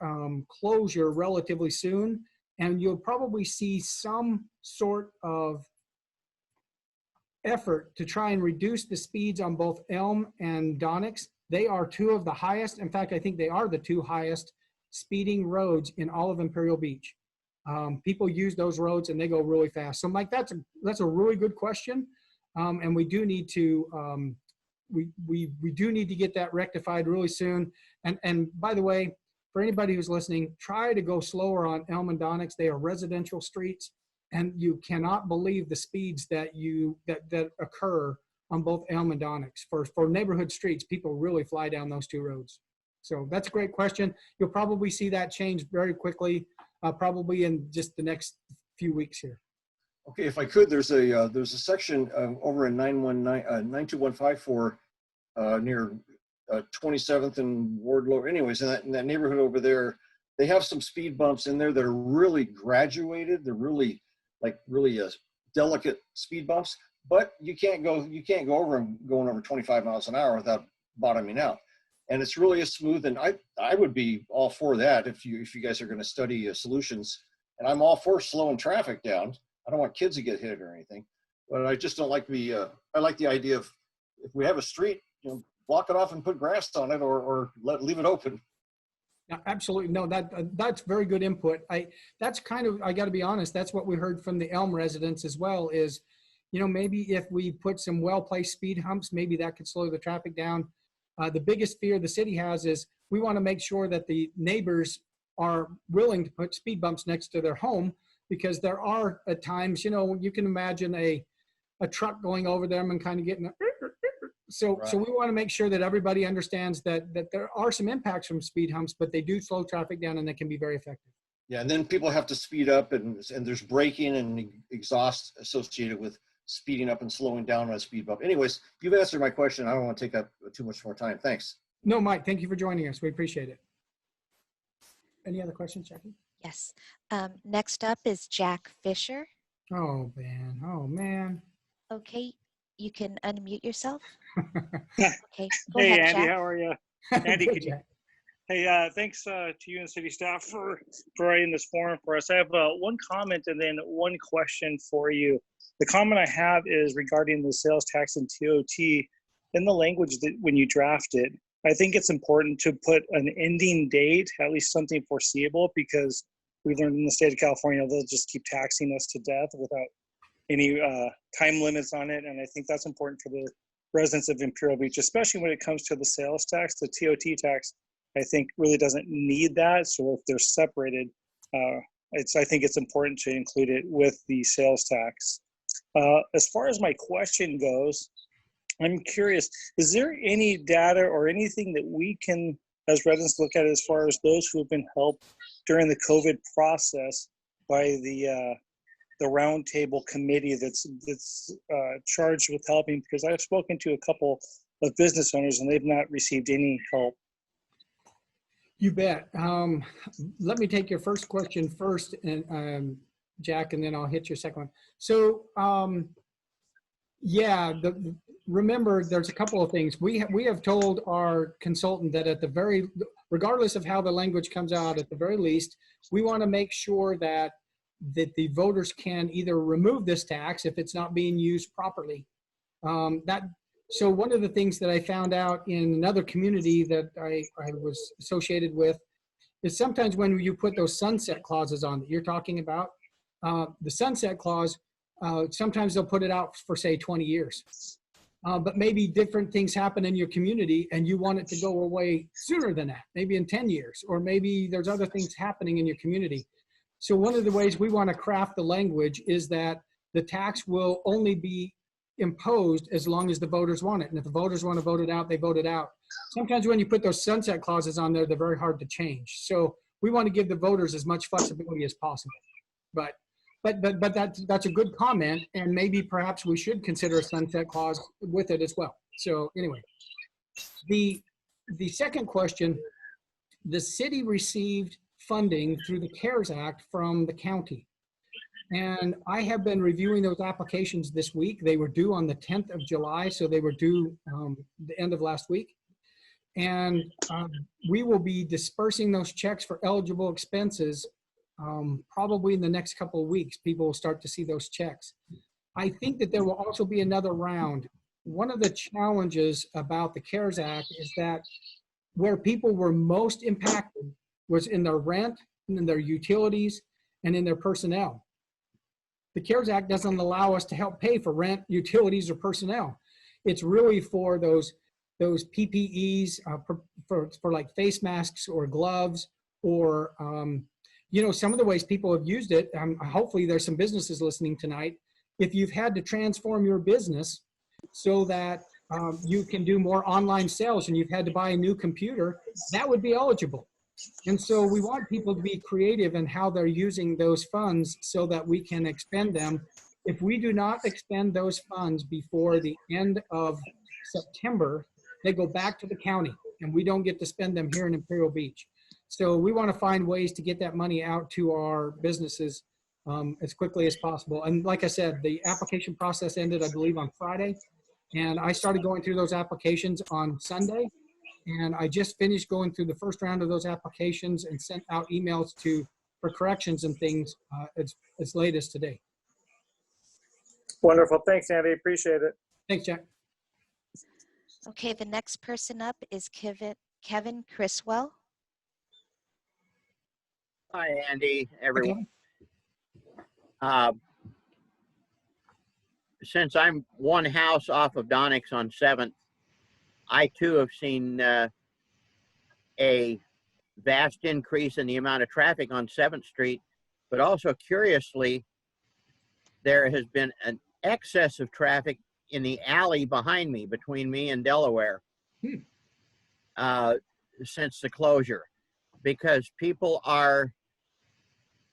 closure relatively soon. And you'll probably see some sort of effort to try and reduce the speeds on both Elm and Donix. They are two of the highest. In fact, I think they are the two highest speeding roads in all of Imperial Beach. People use those roads and they go really fast. So Mike, that's a really good question. And we do need to, we do need to get that rectified really soon. And by the way, for anybody who's listening, try to go slower on Elm and Donix. They are residential streets, and you cannot believe the speeds that occur on both Elm and Donix. For neighborhood streets, people really fly down those two roads. So that's a great question. You'll probably see that change very quickly, probably in just the next few weeks here.
Okay, if I could, there's a section over in 92154 near 27th and Wardlow. Anyways, in that neighborhood over there, they have some speed bumps in there that are really graduated. They're really delicate speed bumps, but you can't go over them going over 25 miles an hour without bottoming out. And it's really a smooth, and I would be all for that if you guys are going to study solutions. And I'm all for slowing traffic down. I don't want kids to get hit or anything, but I just don't like I like the idea of, if we have a street, block it off and put grass on it, or leave it open.
Yeah, absolutely. No, that's very good input. I got to be honest, that's what we heard from the Elm residents as well, is, maybe if we put some well-placed speed humps, maybe that could slow the traffic down. The biggest fear the city has is we want to make sure that the neighbors are willing to put speed bumps next to their home, because there are at times, you can imagine a truck going over them and kind of getting So we want to make sure that everybody understands that there are some impacts from speed humps, but they do slow traffic down and they can be very effective.
Yeah, and then people have to speed up, and there's braking and exhaust associated with speeding up and slowing down on a speed bump. Anyways, you've answered my question. I don't want to take up too much more time. Thanks.
No, Mike, thank you for joining us. We appreciate it. Any other questions, Jackie?
Yes. Next up is Jack Fisher.
Oh, man. Oh, man.
Okay, you can unmute yourself.
Yeah.
Okay, go
Hey,
ahead,
Andy,
Jack.
how are you? Andy,
Good,
can you,
Jack.
hey, thanks to you and city staff for providing this forum for us. I have one comment and then one question for you. The comment I have is regarding the sales tax and TOT. In the language that when you draft it, I think it's important to put an ending date, at least something foreseeable, because we learned in the state of California, they'll just keep taxing us to death without any time limits on it. And I think that's important for the residents of Imperial Beach, especially when it comes to the sales tax. The TOT tax, I think, really doesn't need that. So if they're separated, I think it's important to include it with the sales tax. As far as my question goes, I'm curious, is there any data or anything that we can, as residents, look at as far as those who have been helped during the COVID process by the roundtable committee that's charged with helping? Because I've spoken to a couple of business owners and they've not received any help.
You bet. Let me take your first question first, and Jack, and then I'll hit your second one. So, yeah, remember, there's a couple of things. We have told our consultant that regardless of how the language comes out, at the very least, we want to make sure that the voters can either remove this tax if it's not being used properly. So one of the things that I found out in another community that I was associated with is sometimes when you put those sunset clauses on that you're talking about, the sunset clause, sometimes they'll put it out for, say, 20 years. But maybe different things happen in your community and you want it to go away sooner than that, maybe in 10 years, or maybe there's other things happening in your community. So one of the ways we want to craft the language is that the tax will only be imposed as long as the voters want it. And if the voters want to vote it out, they vote it out. Sometimes when you put those sunset clauses on there, they're very hard to change. So we want to give the voters as much flexibility as possible. But that's a good comment, and maybe perhaps we should consider a sunset clause with it as well. So anyway, the second question, the city received funding through the CARES Act from the county. And I have been reviewing those applications this week. They were due on the 10th of July, so they were due the end of last week. And we will be dispersing those checks for eligible expenses probably in the next couple of weeks. People will start to see those checks. I think that there will also be another round. One of the challenges about the CARES Act is that where people were most impacted was in their rent, and in their utilities, and in their personnel. The CARES Act doesn't allow us to help pay for rent, utilities, or personnel. It's really for those PPEs, for like face masks or gloves, or some of the ways people have used it. Hopefully there's some businesses listening tonight. If you've had to transform your business so that you can do more online sales and you've had to buy a new computer, that would be eligible. And so we want people to be creative in how they're using those funds so that we can expend them. If we do not expend those funds before the end of September, they go back to the county and we don't get to spend them here in Imperial Beach. So we want to find ways to get that money out to our businesses as quickly as possible. And like I said, the application process ended, I believe, on Friday. And I started going through those applications on Sunday. And I just finished going through the first round of those applications and sent out emails for corrections and things as late as today.
Wonderful. Thanks, Andy. Appreciate it.
Thanks, Jack.
Okay, the next person up is Kevin Criswell.
Hi, Andy, everyone. Since I'm one house off of Donix on 7th, I too have seen a vast increase in the amount of traffic on 7th Street, but also curiously, there has been an excess of traffic in the alley behind me, between me and Delaware, since the closure, because people are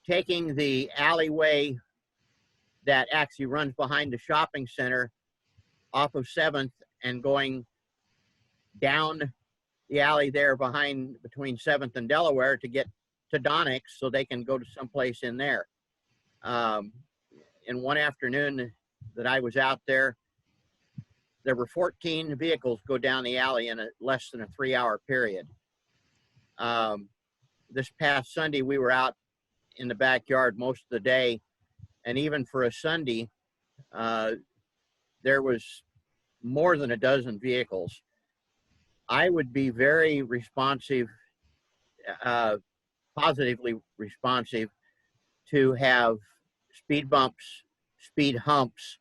taking the alleyway that actually runs behind the shopping center off of 7th and going down the alley there between 7th and Delaware to get to Donix so they can go to someplace in there. In one afternoon that I was out there, there were 14 vehicles go down the alley in less than a 3-hour period. This past Sunday, we were out in the backyard most of the day, and even for a Sunday, there was more than a dozen vehicles. I would be very responsive, positively responsive, to have speed bumps, speed humps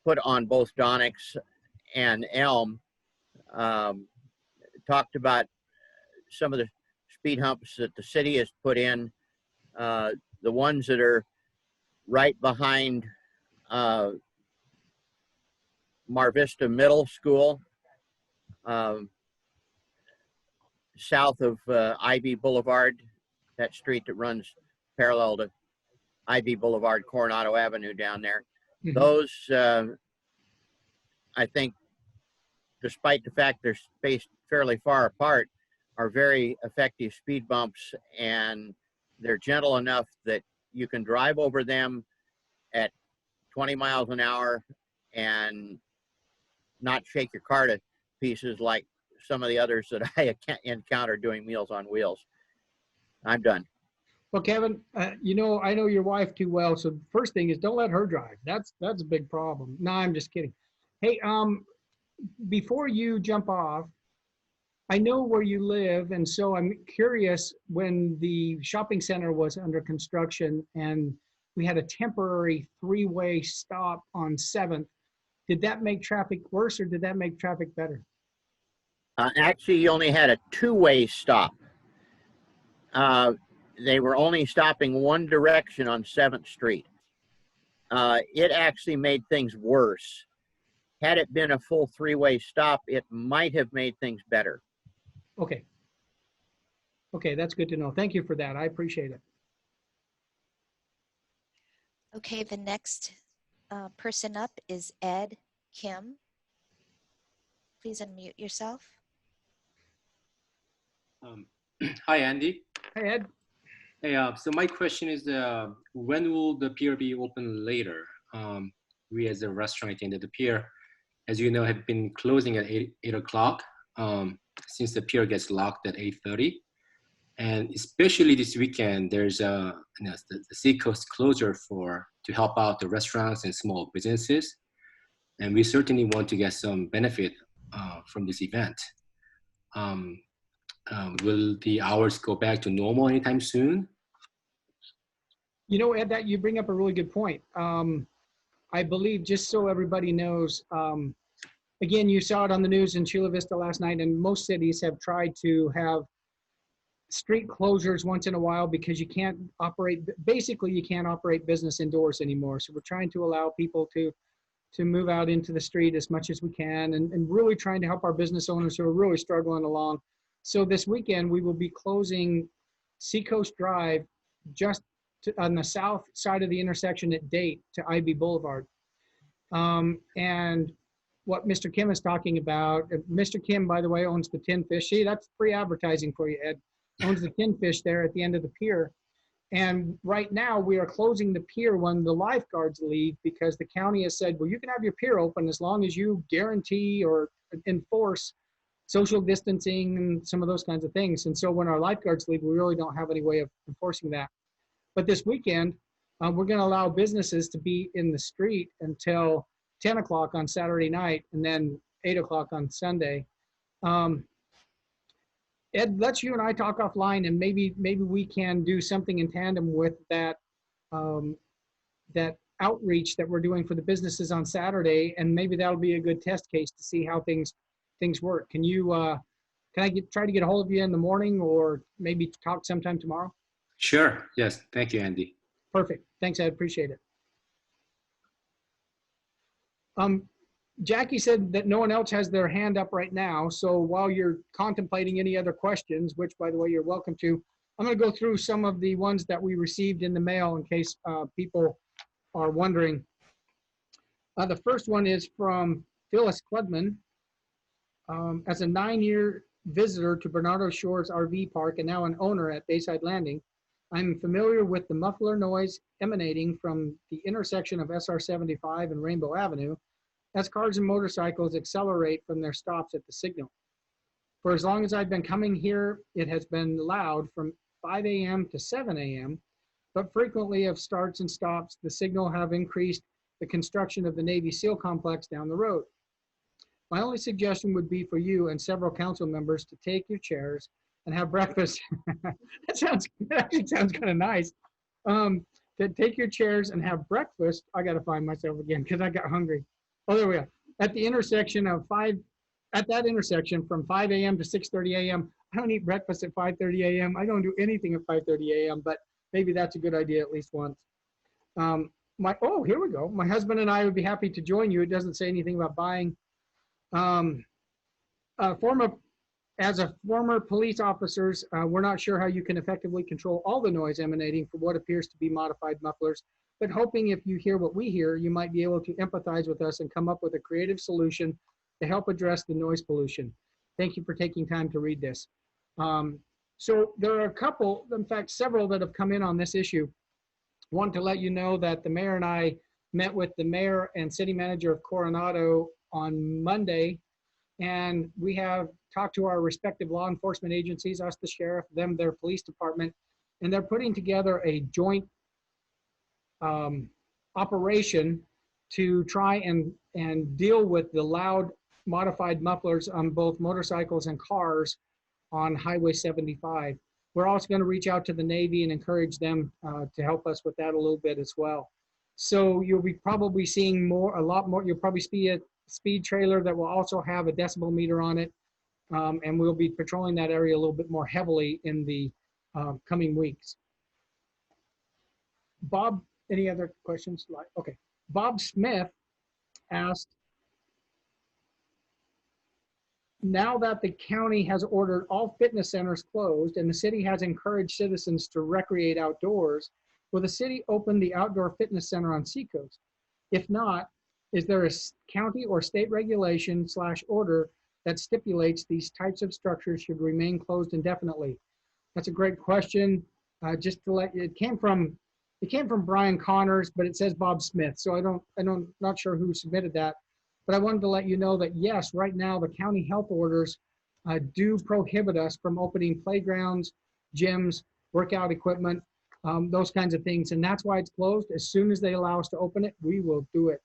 put on both Donix and Elm. Talked about some of the speed humps that the city has put in, the ones that are right behind Mar Vista Middle School, south of Ivy Boulevard, that street that runs parallel to Ivy Boulevard, Coronado Avenue down there.
Mhm.
Those, I think, despite the fact they're spaced fairly far apart, are very effective speed bumps, and they're gentle enough that you can drive over them at 20 miles an hour and not shake your car to pieces like some of the others that I encounter doing Meals on Wheels. I'm done.
Well, Kevin, you know, I know your wife too well. So the first thing is don't let her drive. That's a big problem. No, I'm just kidding. Hey, before you jump off, I know where you live, and so I'm curious, when the shopping center was under construction and we had a temporary 3-way stop on 7th, did that make traffic worse or did that make traffic better?
Actually, you only had a 2-way stop. They were only stopping one direction on 7th Street. It actually made things worse. Had it been a full 3-way stop, it might have made things better.
Okay. Okay, that's good to know. Thank you for that. I appreciate it.
Okay, the next person up is Ed Kim. Please unmute yourself.
Hi, Andy.
Hey, Ed.
Hey, so my question is, when will the pier be open later? We as a restaurant at the end of the pier, as you know, have been closing at 8 o'clock since the pier gets locked at 8:30. And especially this weekend, there's the Seacoast closure to help out the restaurants and small businesses. And we certainly want to get some benefit from this event. Will the hours go back to normal anytime soon?
You know, Ed, that you bring up a really good point. I believe, just so everybody knows, again, you saw it on the news in Chula Vista last night, and most cities have tried to have street closures once in a while because you can't operate, basically you can't operate business indoors anymore. So we're trying to allow people to move out into the street as much as we can, and really trying to help our business owners who are really struggling along. So this weekend, we will be closing Seacoast Drive just on the south side of the intersection at Date to Ivy Boulevard. And what Mr. Kim is talking about, Mr. Kim, by the way, owns the Tin Fish. See, that's free advertising for you, Ed. Owns the Tin Fish there at the end of the pier. And right now we are closing the pier when the lifeguards leave, because the county has said, well, you can have your pier open as long as you guarantee or enforce social distancing and some of those kinds of things. And so when our lifeguards leave, we really don't have any way of enforcing that. But this weekend, we're going to allow businesses to be in the street until 10 o'clock on Saturday night and then 8 o'clock on Sunday. Ed, let's you and I talk offline, and maybe we can do something in tandem with that that outreach that we're doing for the businesses on Saturday, and maybe that'll be a good test case to see how things work. Can you can I try to get a hold of you in the morning, or maybe talk sometime tomorrow?
Sure. Yes. Thank you, Andy.
Perfect. Thanks, Ed. Appreciate it. Jackie said that no one else has their hand up right now. So while you're contemplating any other questions, which by the way, you're welcome to, I'm going to go through some of the ones that we received in the mail in case people are wondering. The first one is from Phyllis Klugman. As a 9-year visitor to Bernardo Shores RV Park and now an owner at Bayside Landing, I'm familiar with the muffler noise emanating from the intersection of SR 75 and Rainbow Avenue as cars and motorcycles accelerate from their stops at the signal. For as long as I've been coming here, it has been loud from 5 a.m. to 7 a.m., but frequently of starts and stops, the signal have increased the construction of the Navy SEAL complex down the road. My only suggestion would be for you and several council members to take your chairs and have breakfast. That actually sounds kind of nice. To take your chairs and have breakfast. I got to find myself again because I got hungry. Oh, there we are. At the intersection of at that intersection from 5 a.m. to 6:30 a.m. I don't eat breakfast at 5:30 a.m. I don't do anything at 5:30 a.m., but maybe that's a good idea at least once. Oh, here we go. My husband and I would be happy to join you. It doesn't say anything about buying. As a former police officers, we're not sure how you can effectively control all the noise emanating from what appears to be modified mufflers, but hoping if you hear what we hear, you might be able to empathize with us and come up with a creative solution to help address the noise pollution. Thank you for taking time to read this. So there are a couple, in fact, several that have come in on this issue. Want to let you know that the mayor and I met with the mayor and city manager of Coronado on Monday, and we have talked to our respective law enforcement agencies, us, the sheriff, them, their police department, and they're putting together a joint operation to try and deal with the loud modified mufflers on both motorcycles and cars on Highway 75. We're also going to reach out to the Navy and encourage them to help us with that a little bit as well. So you'll be probably seeing a lot more. You'll probably see a speed trailer that will also have a decibel meter on it. And we'll be patrolling that area a little bit more heavily in the coming weeks. Bob, any other questions? Okay. Bob Smith asked, now that the county has ordered all fitness centers closed and the city has encouraged citizens to recreate outdoors, will the city open the outdoor fitness center on Seacoast? If not, is there a county or state regulation / order that stipulates these types of structures should remain closed indefinitely? That's a great question. Just to let you, it came from Brian Connors, but it says Bob Smith. So not sure who submitted that, but I wanted to let you know that yes, right now the county health orders do prohibit us from opening playgrounds, gyms, workout equipment, those kinds of things. And that's why it's closed. As soon as they allow us to open it, we will do it.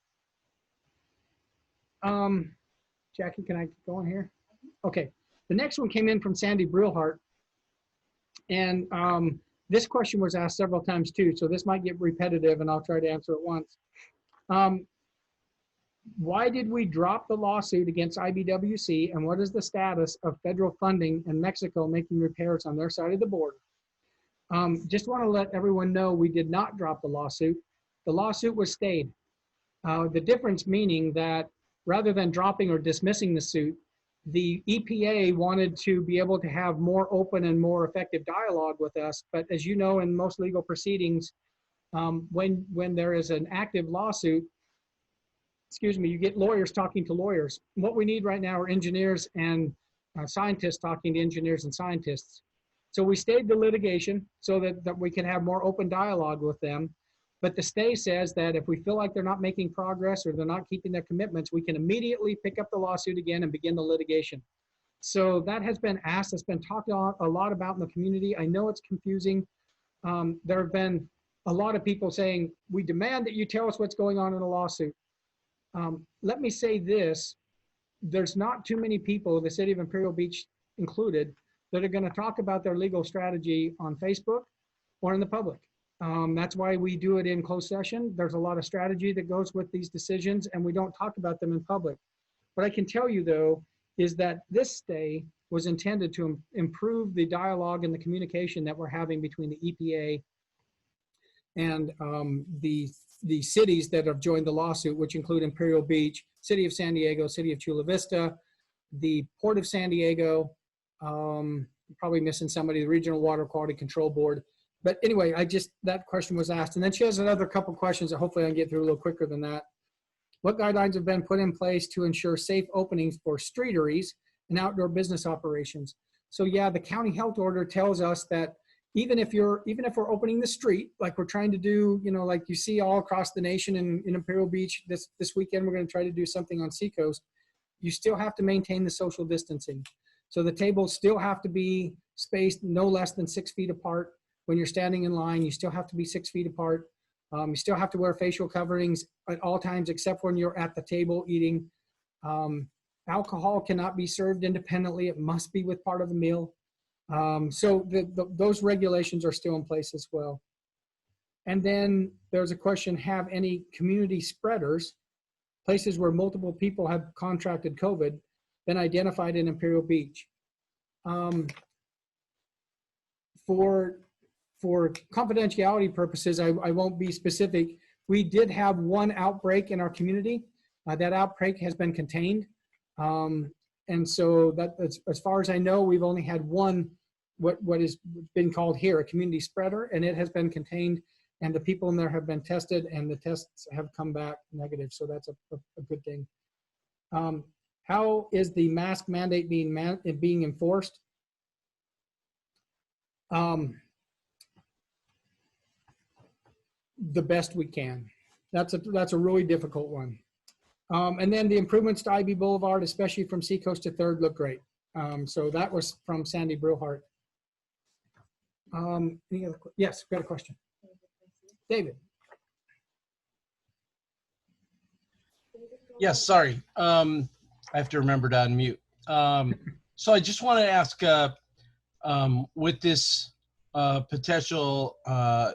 Jackie, can I go on here? Okay. The next one came in from Sandy Brilhart. And this question was asked several times too, so this might get repetitive and I'll try to answer it once. Why did we drop the lawsuit against IBWC, and what is the status of federal funding and Mexico making repairs on their side of the border? Just want to let everyone know we did not drop the lawsuit. The lawsuit was stayed. The difference meaning that rather than dropping or dismissing the suit, the EPA wanted to be able to have more open and more effective dialogue with us. But as you know, in most legal proceedings, when there is an active lawsuit, you get lawyers talking to lawyers. What we need right now are engineers and scientists talking to engineers and scientists. So we stayed the litigation so that we can have more open dialogue with them. But the stay says that if we feel like they're not making progress or they're not keeping their commitments, we can immediately pick up the lawsuit again and begin the litigation. So that has been asked, it's been talked a lot about in the community. I know it's confusing. There have been a lot of people saying, we demand that you tell us what's going on in a lawsuit. Let me say this, there's not too many people, the city of Imperial Beach included, that are going to talk about their legal strategy on Facebook or in the public. That's why we do it in closed session. There's a lot of strategy that goes with these decisions and we don't talk about them in public. What I can tell you though, is that this stay was intended to improve the dialogue and the communication that we're having between the EPA and the the cities that have joined the lawsuit, which include Imperial Beach, City of San Diego, City of Chula Vista, the Port of San Diego, probably missing somebody, the Regional Water Quality Control Board. But anyway, that question was asked. And then she has another couple questions that hopefully I can get through a little quicker than that. What guidelines have been put in place to ensure safe openings for streeteries and outdoor business operations? So yeah, the county health order tells us that even if we're opening the street, like we're trying to do, like you see all across the nation in Imperial Beach, this weekend, we're going to try to do something on Seacoast, you still have to maintain the social distancing. So the tables still have to be spaced no less than 6 feet apart. When you're standing in line, you still have to be 6 feet apart. You still have to wear facial coverings at all times, except when you're at the table eating. Alcohol cannot be served independently. It must be with part of the meal. So those regulations are still in place as well. And then there's a question, have any community spreaders, places where multiple people have contracted COVID, been identified in Imperial Beach? For confidentiality purposes, I won't be specific. We did have one outbreak in our community. That outbreak has been contained. And so that, as far as I know, we've only had one, what has been called here a community spreader, and it has been contained, and the people in there have been tested, and the tests have come back negative. So that's a good thing. How is the mask mandate being enforced? The best we can. That's a really difficult one. And then the improvements to IB Boulevard, especially from Seacoast to 3rd, look great. So that was from Sandy Brillhart. Any other? Yes, got a question. David.
Yes, sorry. I have to remember to unmute. So I just want to ask, with this potential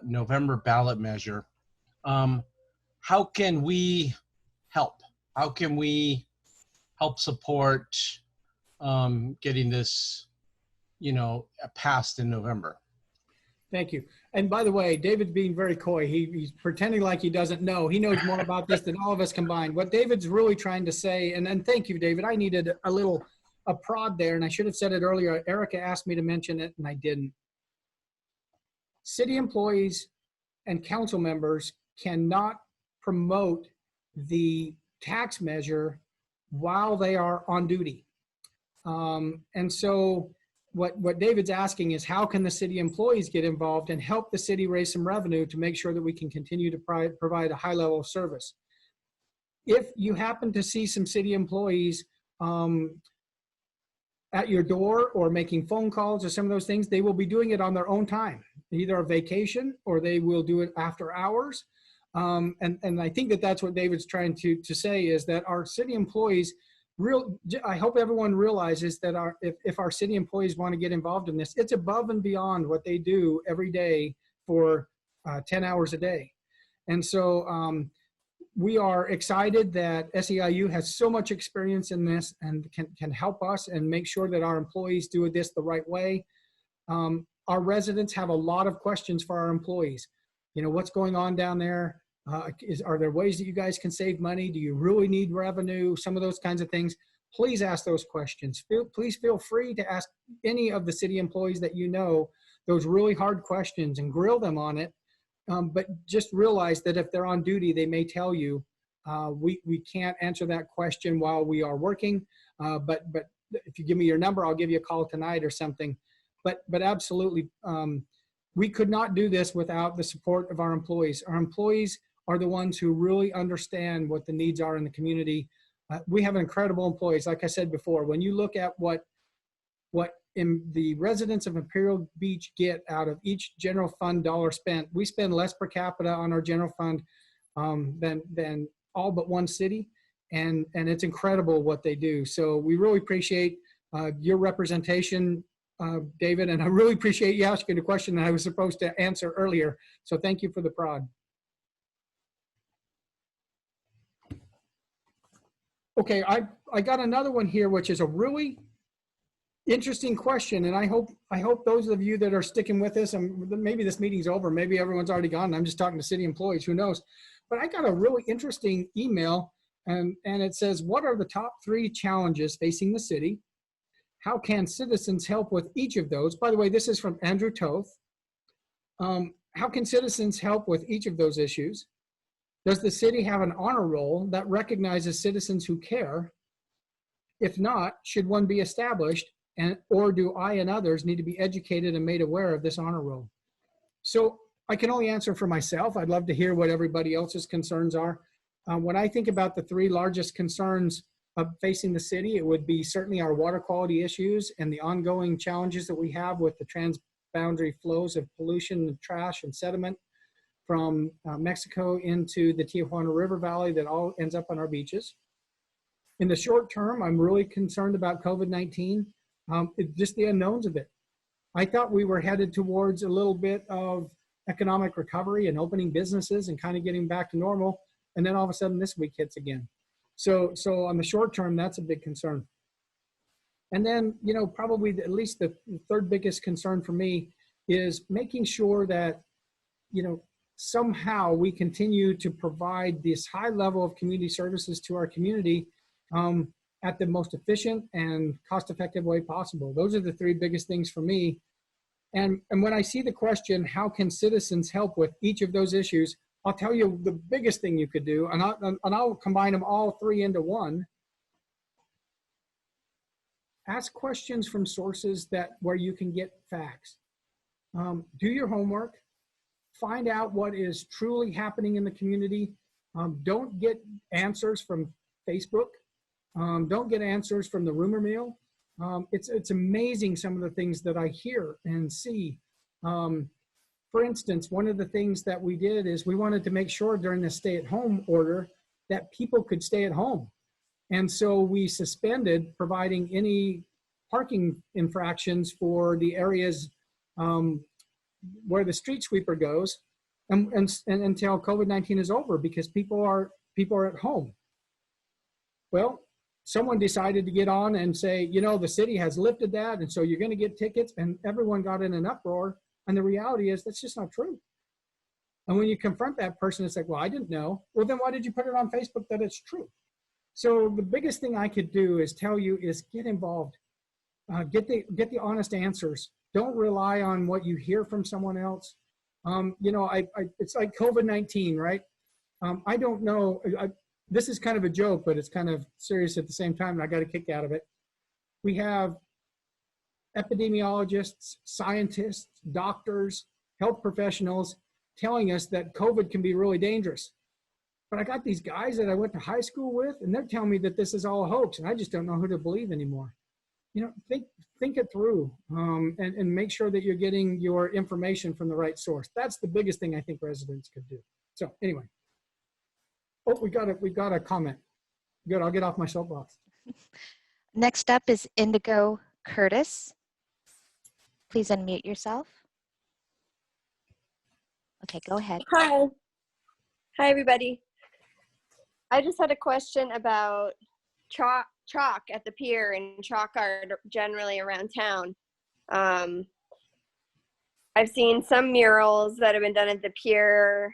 November ballot measure, how can we help? How can we help support getting this, passed in November?
Thank you. And by the way, David's being very coy. He's pretending like he doesn't know. He knows more about this than all of us combined. What David's really trying to say, and thank you, David. I needed a prod there, and I should have said it earlier. Erica asked me to mention it, and I didn't. City employees and council members cannot promote the tax measure while they are on duty. And so what David's asking is, how can the city employees get involved and help the city raise some revenue to make sure that we can continue to provide a high level of service? If you happen to see some city employees at your door or making phone calls or some of those things, they will be doing it on their own time, either a vacation or they will do it after hours. And I think that's what David's trying to say, is that our city employees, I hope everyone realizes that if our city employees want to get involved in this, it's above and beyond what they do every day for 10 hours a day. And so we are excited that SEIU has so much experience in this and can help us and make sure that our employees do this the right way. Our residents have a lot of questions for our employees. What's going on down there? Are there ways that you guys can save money? Do you really need revenue? Some of those kinds of things. Please ask those questions. Please feel free to ask any of the city employees that those really hard questions and grill them on it. But just realize that if they're on duty, they may tell you, we can't answer that question while we are working. But if you give me your number, I'll give you a call tonight or something. But absolutely, we could not do this without the support of our employees. Our employees are the ones who really understand what the needs are in the community. We have incredible employees. Like I said before, when you look at what in the residents of Imperial Beach get out of each general fund dollar spent, we spend less per capita on our general fund than all but one city. And it's incredible what they do. So we really appreciate your representation, David, and I really appreciate you asking the question that I was supposed to answer earlier. So thank you for the prod. Okay, I got another one here, which is a really interesting question, and I hope those of you that are sticking with us, and maybe this meeting's over, maybe everyone's already gone, and I'm just talking to city employees, who knows? But I got a really interesting email, and it says, what are the top 3 challenges facing the city? How can citizens help with each of those? By the way, this is from Andrew Toth. How can citizens help with each of those issues? Does the city have an honor roll that recognizes citizens who care? If not, should one be established, or do I and others need to be educated and made aware of this honor roll? So I can only answer for myself. I'd love to hear what everybody else's concerns are. When I think about the 3 largest concerns facing the city, it would be certainly our water quality issues and the ongoing challenges that we have with the transboundary flows of pollution and trash and sediment from Mexico into the Tijuana River Valley that all ends up on our beaches. In the short term, I'm really concerned about COVID-19, just the unknowns of it. I thought we were headed towards a little bit of economic recovery and opening businesses and kind of getting back to normal. And then all of a sudden this week hits again. So on the short term, that's a big concern. And then, you know, probably at least the 3rd biggest concern for me is making sure that, you know, somehow we continue to provide this high level of community services to our community at the most efficient and cost-effective way possible. Those are the 3 biggest things for me. And when I see the question, how can citizens help with each of those issues? I'll tell you the biggest thing you could do, and I'll combine them all 3 into one. Ask questions from sources where you can get facts. Do your homework. Find out what is truly happening in the community. Don't get answers from Facebook. Don't get answers from the rumor mill. It's amazing some of the things that I hear and see. For instance, one of the things that we did is we wanted to make sure during the stay-at-home order that people could stay at home. And so we suspended providing any parking infractions for the areas where the street sweeper goes and until COVID-19 is over, because people are at home. Well, someone decided to get on and say, you know, the city has lifted that, and so you're going to get tickets, and everyone got in an uproar. And the reality is that's just not true. And when you confront that person, it's like, well, I didn't know. Well, then why did you put it on Facebook that it's true? So the biggest thing I could do is tell you is get involved, get the honest answers. Don't rely on what you hear from someone else. You know, it's like COVID-19, right? I don't know. This is kind of a joke, but it's kind of serious at the same time, and I got a kick out of it. We have epidemiologists, scientists, doctors, health professionals telling us that COVID can be really dangerous. But I got these guys that I went to high school with, and they're telling me that this is all a hoax, and I just don't know who to believe anymore. You know, think it through, and make sure that you're getting your information from the right source. That's the biggest thing I think residents could do. So anyway, oh, we got a comment. Good, I'll get off my soapbox.
Next up is Indigo Curtis. Please unmute yourself. Okay, go ahead.
Hi. Hi, everybody. I just had a question about chalk at the pier and chalk art generally around town. I've seen some murals that have been done at the pier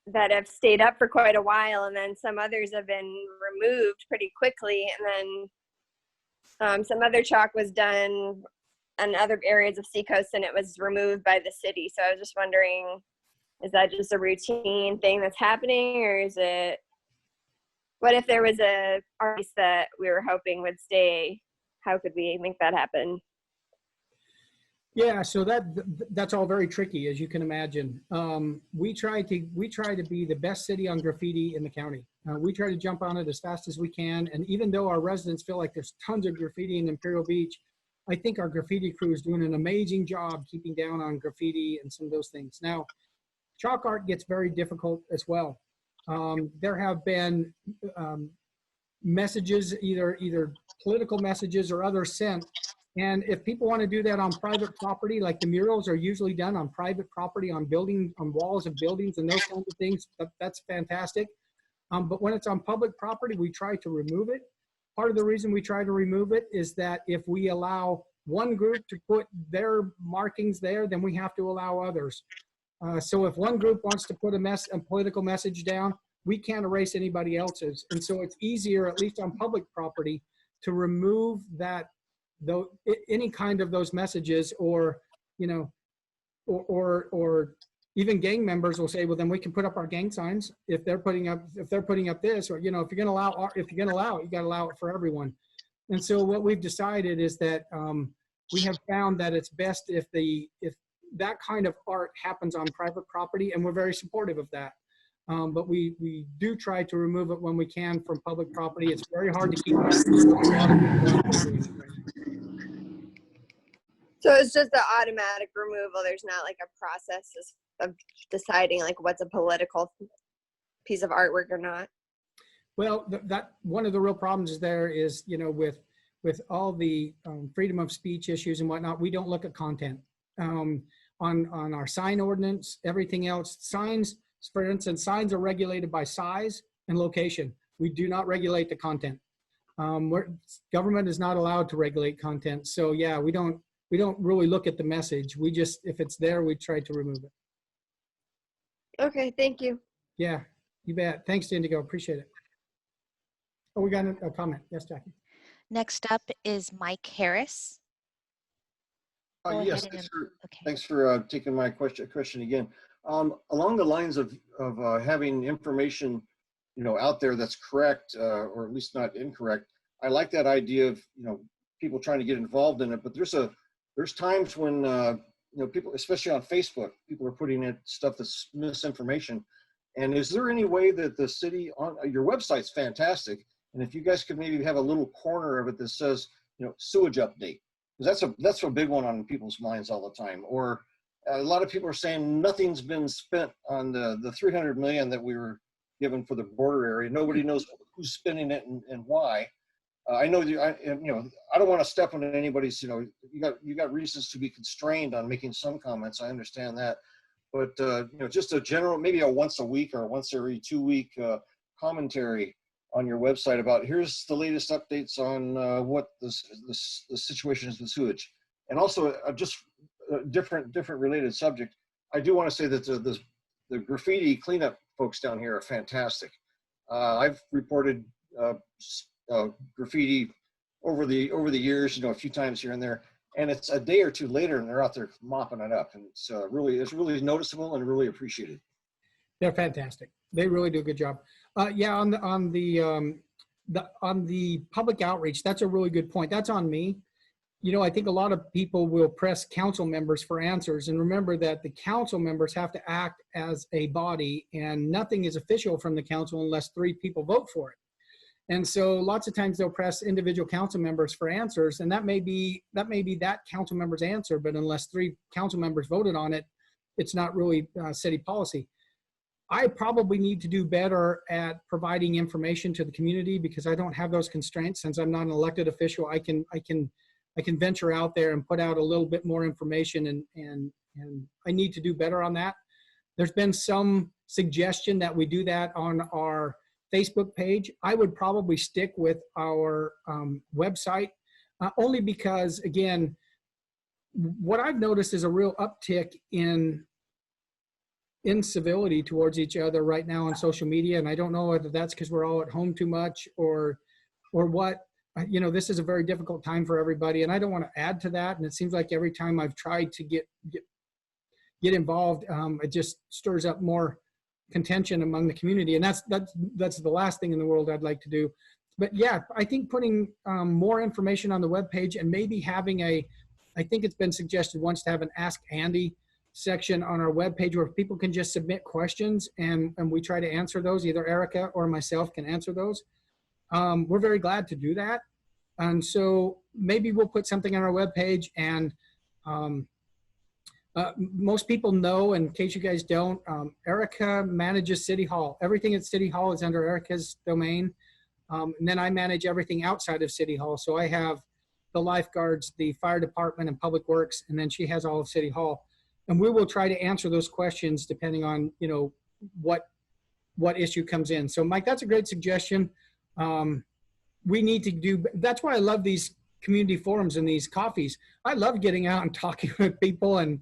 that have stayed up for quite a while, and then some others have been removed pretty quickly, and then some other chalk was done in other areas of Seacoast and it was removed by the city. So I was just wondering, is that just a routine thing that's happening, or is it, what if there was a artist that we were hoping would stay? How could we make that happen?
Yeah, so that's all very tricky, as you can imagine. We try to be the best city on graffiti in the county. We try to jump on it as fast as we can, and even though our residents feel like there's tons of graffiti in Imperial Beach, I think our graffiti crew is doing an amazing job keeping down on graffiti and some of those things. Now, chalk art gets very difficult as well. There have been messages, either political messages or others sent. And if people want to do that on private property, like the murals are usually done on private property, on walls of buildings and those kinds of things, that's fantastic. But when it's on public property, we try to remove it. Part of the reason we try to remove it is that if we allow one group to put their markings there, then we have to allow others. So if one group wants to put a political message down, we can't erase anybody else's. And so it's easier, at least on public property, to remove that, though, any kind of those messages, or, you know, or even gang members will say, well, then we can put up our gang signs if they're putting up this, or, you know, if you're going to allow it, you got to allow it for everyone. And so what we've decided is that we have found that it's best if that kind of art happens on private property, and we're very supportive of that. But we do try to remove it when we can from public property. It's very hard to keep
So it's just the automatic removal. There's not like a process of deciding like what's a political piece of artwork or not. Well,
that one of the real problems is there is, you know, with all the freedom of speech issues and whatnot, we don't look at content. On our sign ordinance, everything else, signs, for instance, signs are regulated by size and location. We do not regulate the content. Government is not allowed to regulate content. So yeah, we don't really look at the message. We just, if it's there, we try to remove it.
Okay, thank you.
Yeah, you bet. Thanks, Indigo. Appreciate it. Oh, we got a comment. Yes, Jackie.
Next up is Mike Harris. Go
Yes,
ahead and-
thanks for taking my question again. Along the lines of having information, you know, out there that's correct, or at least not incorrect. I like that idea of, you know, people trying to get involved in it. But there's times when you know, people, especially on Facebook, people are putting in stuff that's misinformation. And is there any way that the city, on your website's fantastic, and if you guys could maybe have a little corner of it that says, you know, sewage update, because that's a big one on people's minds all the time. Or a lot of people are saying nothing's been spent on the 300 million that we were given for the border area. Nobody knows who's spending it and why. I know you know, I don't want to step on anybody's, you know, you got reasons to be constrained on making some comments. I understand that, but you know, just a general, maybe a once a week or once every 2 week commentary on your website about here's the latest updates on what the situation is with sewage. And also just a different related subject. I do want to say that the graffiti cleanup folks down here are fantastic. I've reported graffiti over the years, you know, a few times here and there, and it's a day or two later and they're out there mopping it up, and it's really noticeable and really appreciated.
They're fantastic. They really do a good job. Yeah, on the public outreach, that's a really good point. That's on me. You know, I think a lot of people will press council members for answers, and remember that the council members have to act as a body, and nothing is official from the council unless 3 people vote for it. And so lots of times they'll press individual council members for answers, and that may be that council member's answer, but unless 3 council members voted on it, it's not really city policy. I probably need to do better at providing information to the community because I don't have those constraints. Since I'm not an elected official, I can venture out there and put out a little bit more information, and I need to do better on that. There's been some suggestion that we do that on our Facebook page. I would probably stick with our website, only because, again, what I've noticed is a real uptick in incivility towards each other right now on social media. And I don't know whether that's because we're all at home too much or what. You know, this is a very difficult time for everybody, and I don't want to add to that. And it seems like every time I've tried to get involved, it just stirs up more contention among the community, and that's the last thing in the world I'd like to do. But yeah, I think putting more information on the webpage, and maybe having I think it's been suggested once to have an Ask Andy section on our webpage where people can just submit questions, and we try to answer those. Either Erica or myself can answer those. We're very glad to do that. And so maybe we'll put something on our webpage, and most people know, in case you guys don't, Erica manages City Hall. Everything at City Hall is under Erica's domain. And then I manage everything outside of City Hall. So I have the lifeguards, the fire department, and public works, and then she has all of City Hall. And we will try to answer those questions depending on, you know, what issue comes in. So Mike, that's a great suggestion. We need to do, that's why I love these community forums and these coffees. I love getting out and talking with people and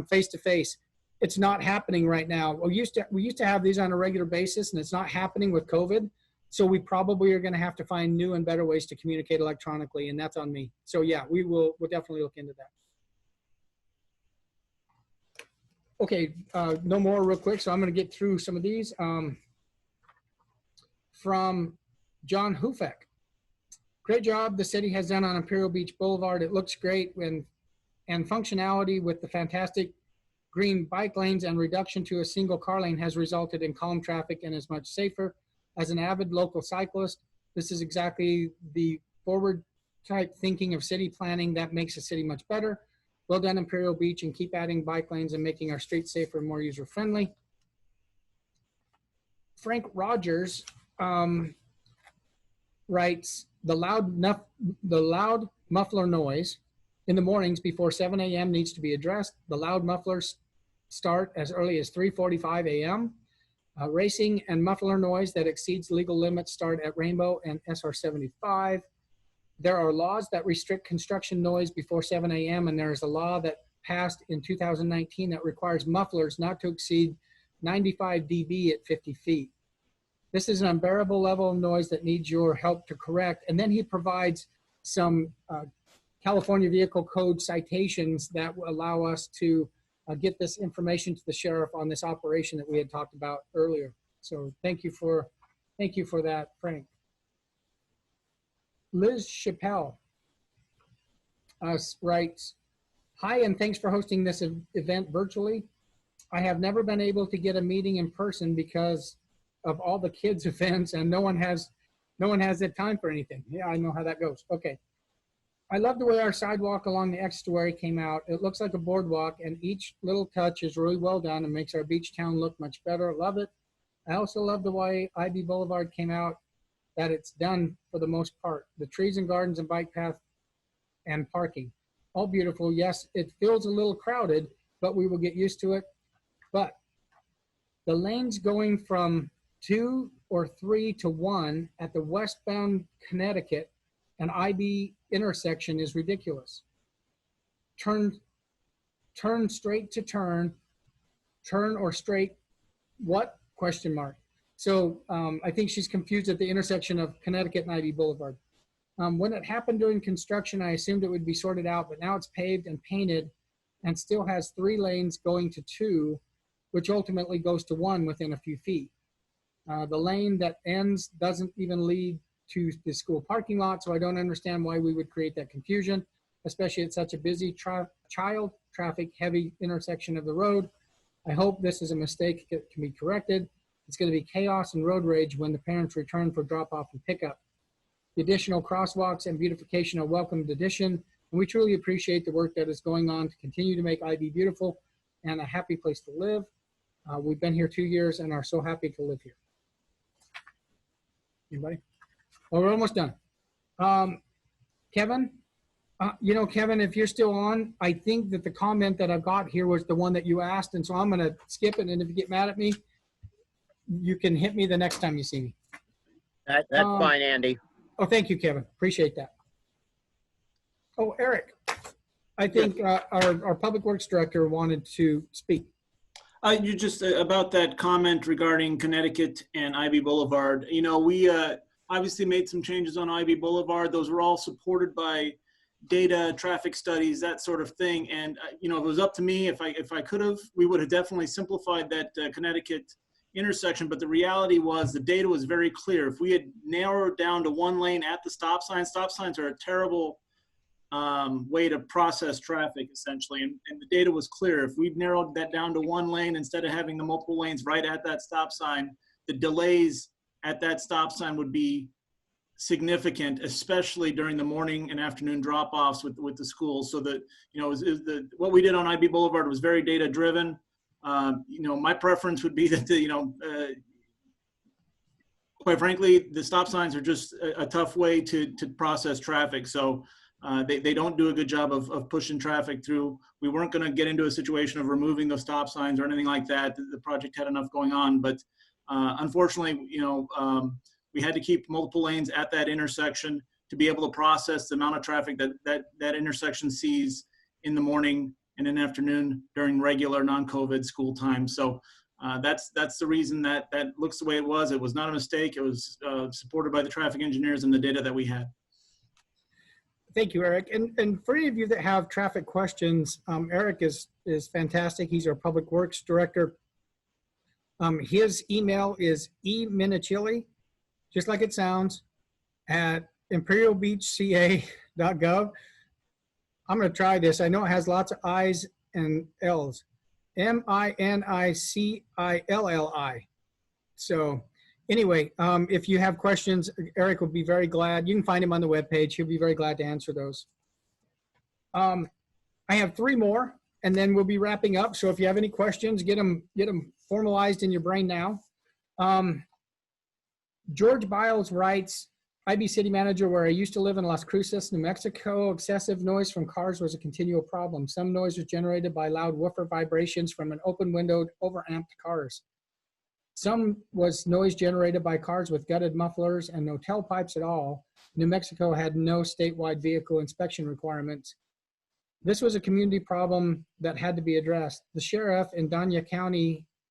face to face. it's not happening right now. We used to have these on a regular basis, and it's not happening with COVID. So we probably are going to have to find new and better ways to communicate electronically, and that's on me. So yeah, we'll definitely look into that. Okay, no more real quick. So I'm going to get through some of these. From John Hufek. Great job the city has done on Imperial Beach Boulevard. It looks great and functionality with the fantastic green bike lanes and reduction to a single car lane has resulted in calm traffic and is much safer. As an avid local cyclist, this is exactly the forward type thinking of city planning that makes a city much better. Well done, Imperial Beach, and keep adding bike lanes and making our streets safer and more user-friendly. Frank Rogers writes, the loud muffler noise in the mornings before 7 a.m. needs to be addressed. The loud mufflers start as early as 3:45 a.m. Racing and muffler noise that exceeds legal limits start at Rainbow and SR 75. There are laws that restrict construction noise before 7 a.m. and there is a law that passed in 2019 that requires mufflers not to exceed 95 dB at 50 feet. This is an unbearable level of noise that needs your help to correct. And then he provides some California Vehicle Code citations that will allow us to get this information to the sheriff on this operation that we had talked about earlier. So thank you for that, Frank. Liz Chappelle writes, hi, and thanks for hosting this event virtually. I have never been able to get a meeting in person because of all the kids' events, and no one has the time for anything. Yeah, I know how that goes. Okay. I love the way our sidewalk along the estuary came out. It looks like a boardwalk, and each little touch is really well done and makes our beach town look much better. Love it. I also love the way Ivy Boulevard came out, that it's done for the most part. The trees and gardens and bike path and parking, all beautiful. Yes, it feels a little crowded, but we will get used to it. But the lanes going from 2 or 3 to 1 at the westbound Connecticut and IB intersection is ridiculous. Turn straight to turn or straight, what? Question mark. So I think she's confused at the intersection of Connecticut and Ivy Boulevard. When it happened during construction, I assumed it would be sorted out, but now it's paved and painted and still has 3 lanes going to 2, which ultimately goes to 1 within a few feet. The lane that ends doesn't even lead to the school parking lot, so I don't understand why we would create that confusion, especially at such a busy child traffic heavy intersection of the road. I hope this is a mistake that can be corrected. It's going to be chaos and road rage when the parents return for drop off and pickup. The additional crosswalks and beautification are a welcomed addition, and we truly appreciate the work that is going on to continue to make IB beautiful and a happy place to live. We've been here 2 years and are so happy to live here. Anybody? Oh, we're almost done. Kevin, Kevin, if you're still on, I think that the comment that I've got here was the one that you asked, and so I'm going to skip it, and if you get mad at me, you can hit me the next time you see me.
That's fine, Andy.
Oh, thank you, Kevin. Appreciate that. Oh, Eric, I think our Public Works Director wanted to speak.
You just about that comment regarding Connecticut and Ivy Boulevard. We obviously made some changes on Ivy Boulevard. Those were all supported by data, traffic studies, that sort of thing. And if it was up to me, if I could have, we would have definitely simplified that Connecticut intersection. But the reality was the data was very clear. If we had narrowed down to 1 lane at the stop signs are a terrible way to process traffic, essentially. And the data was clear. If we'd narrowed that down to 1 lane instead of having the multiple lanes right at that stop sign, the delays at that stop sign would be significant, especially during the morning and afternoon drop-offs with the schools. So that, what we did on IB Boulevard was very data driven. My preference would be that, quite frankly, the stop signs are just a tough way to process traffic. So they don't do a good job of pushing traffic through. We weren't going to get into a situation of removing those stop signs or anything like that. The project had enough going on, but unfortunately, we had to keep multiple lanes at that intersection to be able to process the amount of traffic that intersection sees in the morning and an afternoon during regular non-COVID school time. So that's the reason that looks the way it was. It was not a mistake. It was supported by the traffic engineers and the data that we had.
Thank you, Eric. And for any of you that have traffic questions, Eric is fantastic. He's our Public Works Director. His email is eminichili, just like it sounds, at imperialbeachca.gov. I'm going to try this. I know it has lots of I's and L's. MINICILLI. So anyway, if you have questions, Eric will be very glad. You can find him on the webpage. He'll be very glad to answer those. I have 3 more, and then we'll be wrapping up. So if you have any questions, get them formalized in your brain now. George Biles writes, IB City Manager, where I used to live in Las Cruces, New Mexico, excessive noise from cars was a continual problem. Some noise was generated by loud woofer vibrations from an open-windowed, overamped cars. Some was noise generated by cars with gutted mufflers and no tailpipes at all. New Mexico had no statewide vehicle inspection requirements. This was a community problem that had to be addressed. The sheriff in Dania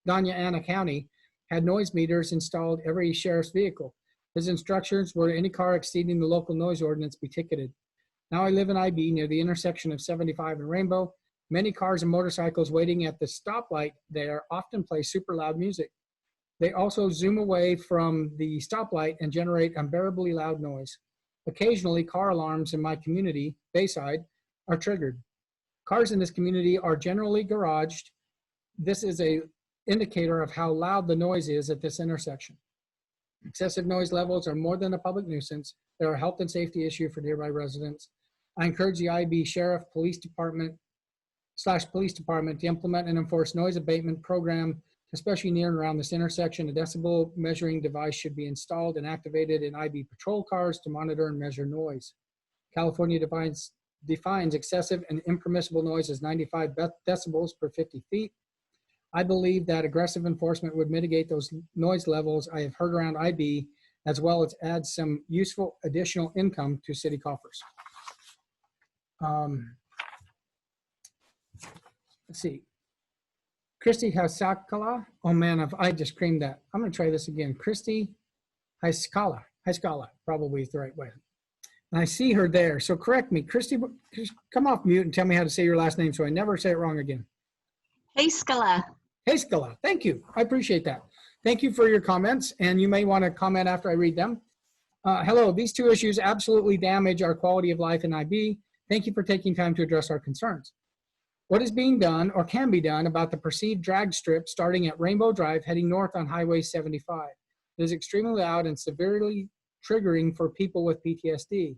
Ana County had noise meters installed every sheriff's vehicle. His instructions were any car exceeding the local noise ordinance be ticketed. Now I live in IB near the intersection of 75 and Rainbow. Many cars and motorcycles waiting at the stoplight there often play super loud music. They also zoom away from the stoplight and generate unbearably loud noise. Occasionally, car alarms in my community, Bayside, are triggered. Cars in this community are generally garaged. This is an indicator of how loud the noise is at this intersection. Excessive noise levels are more than a public nuisance. They're a health and safety issue for nearby residents. I encourage the IB Sheriff Police Department to implement and enforce noise abatement program, especially near and around this intersection. A decibel measuring device should be installed and activated in IB patrol cars to monitor and measure noise. California defines excessive and impermissible noise as 95 decibels per 50 feet. I believe that aggressive enforcement would mitigate those noise levels I have heard around IB, as well as add some useful additional income to city coffers. Let's see. Christy Hasakala. Oh man, I just creamed that. I'm going to try this again. Christy Haskala. Probably is the right way. And I see her there. So correct me. Christy, come off mute and tell me how to say your last name so I never say it wrong again.
Haskala.
Haskala. Thank you. I appreciate that. Thank you for your comments. And you may want to comment after I read them. Hello. These 2 issues absolutely damage our quality of life in IB. Thank you for taking time to address our concerns. What is being done or can be done about the perceived drag strip starting at Rainbow Drive heading north on Highway 75? It is extremely loud and severely triggering for people with PTSD.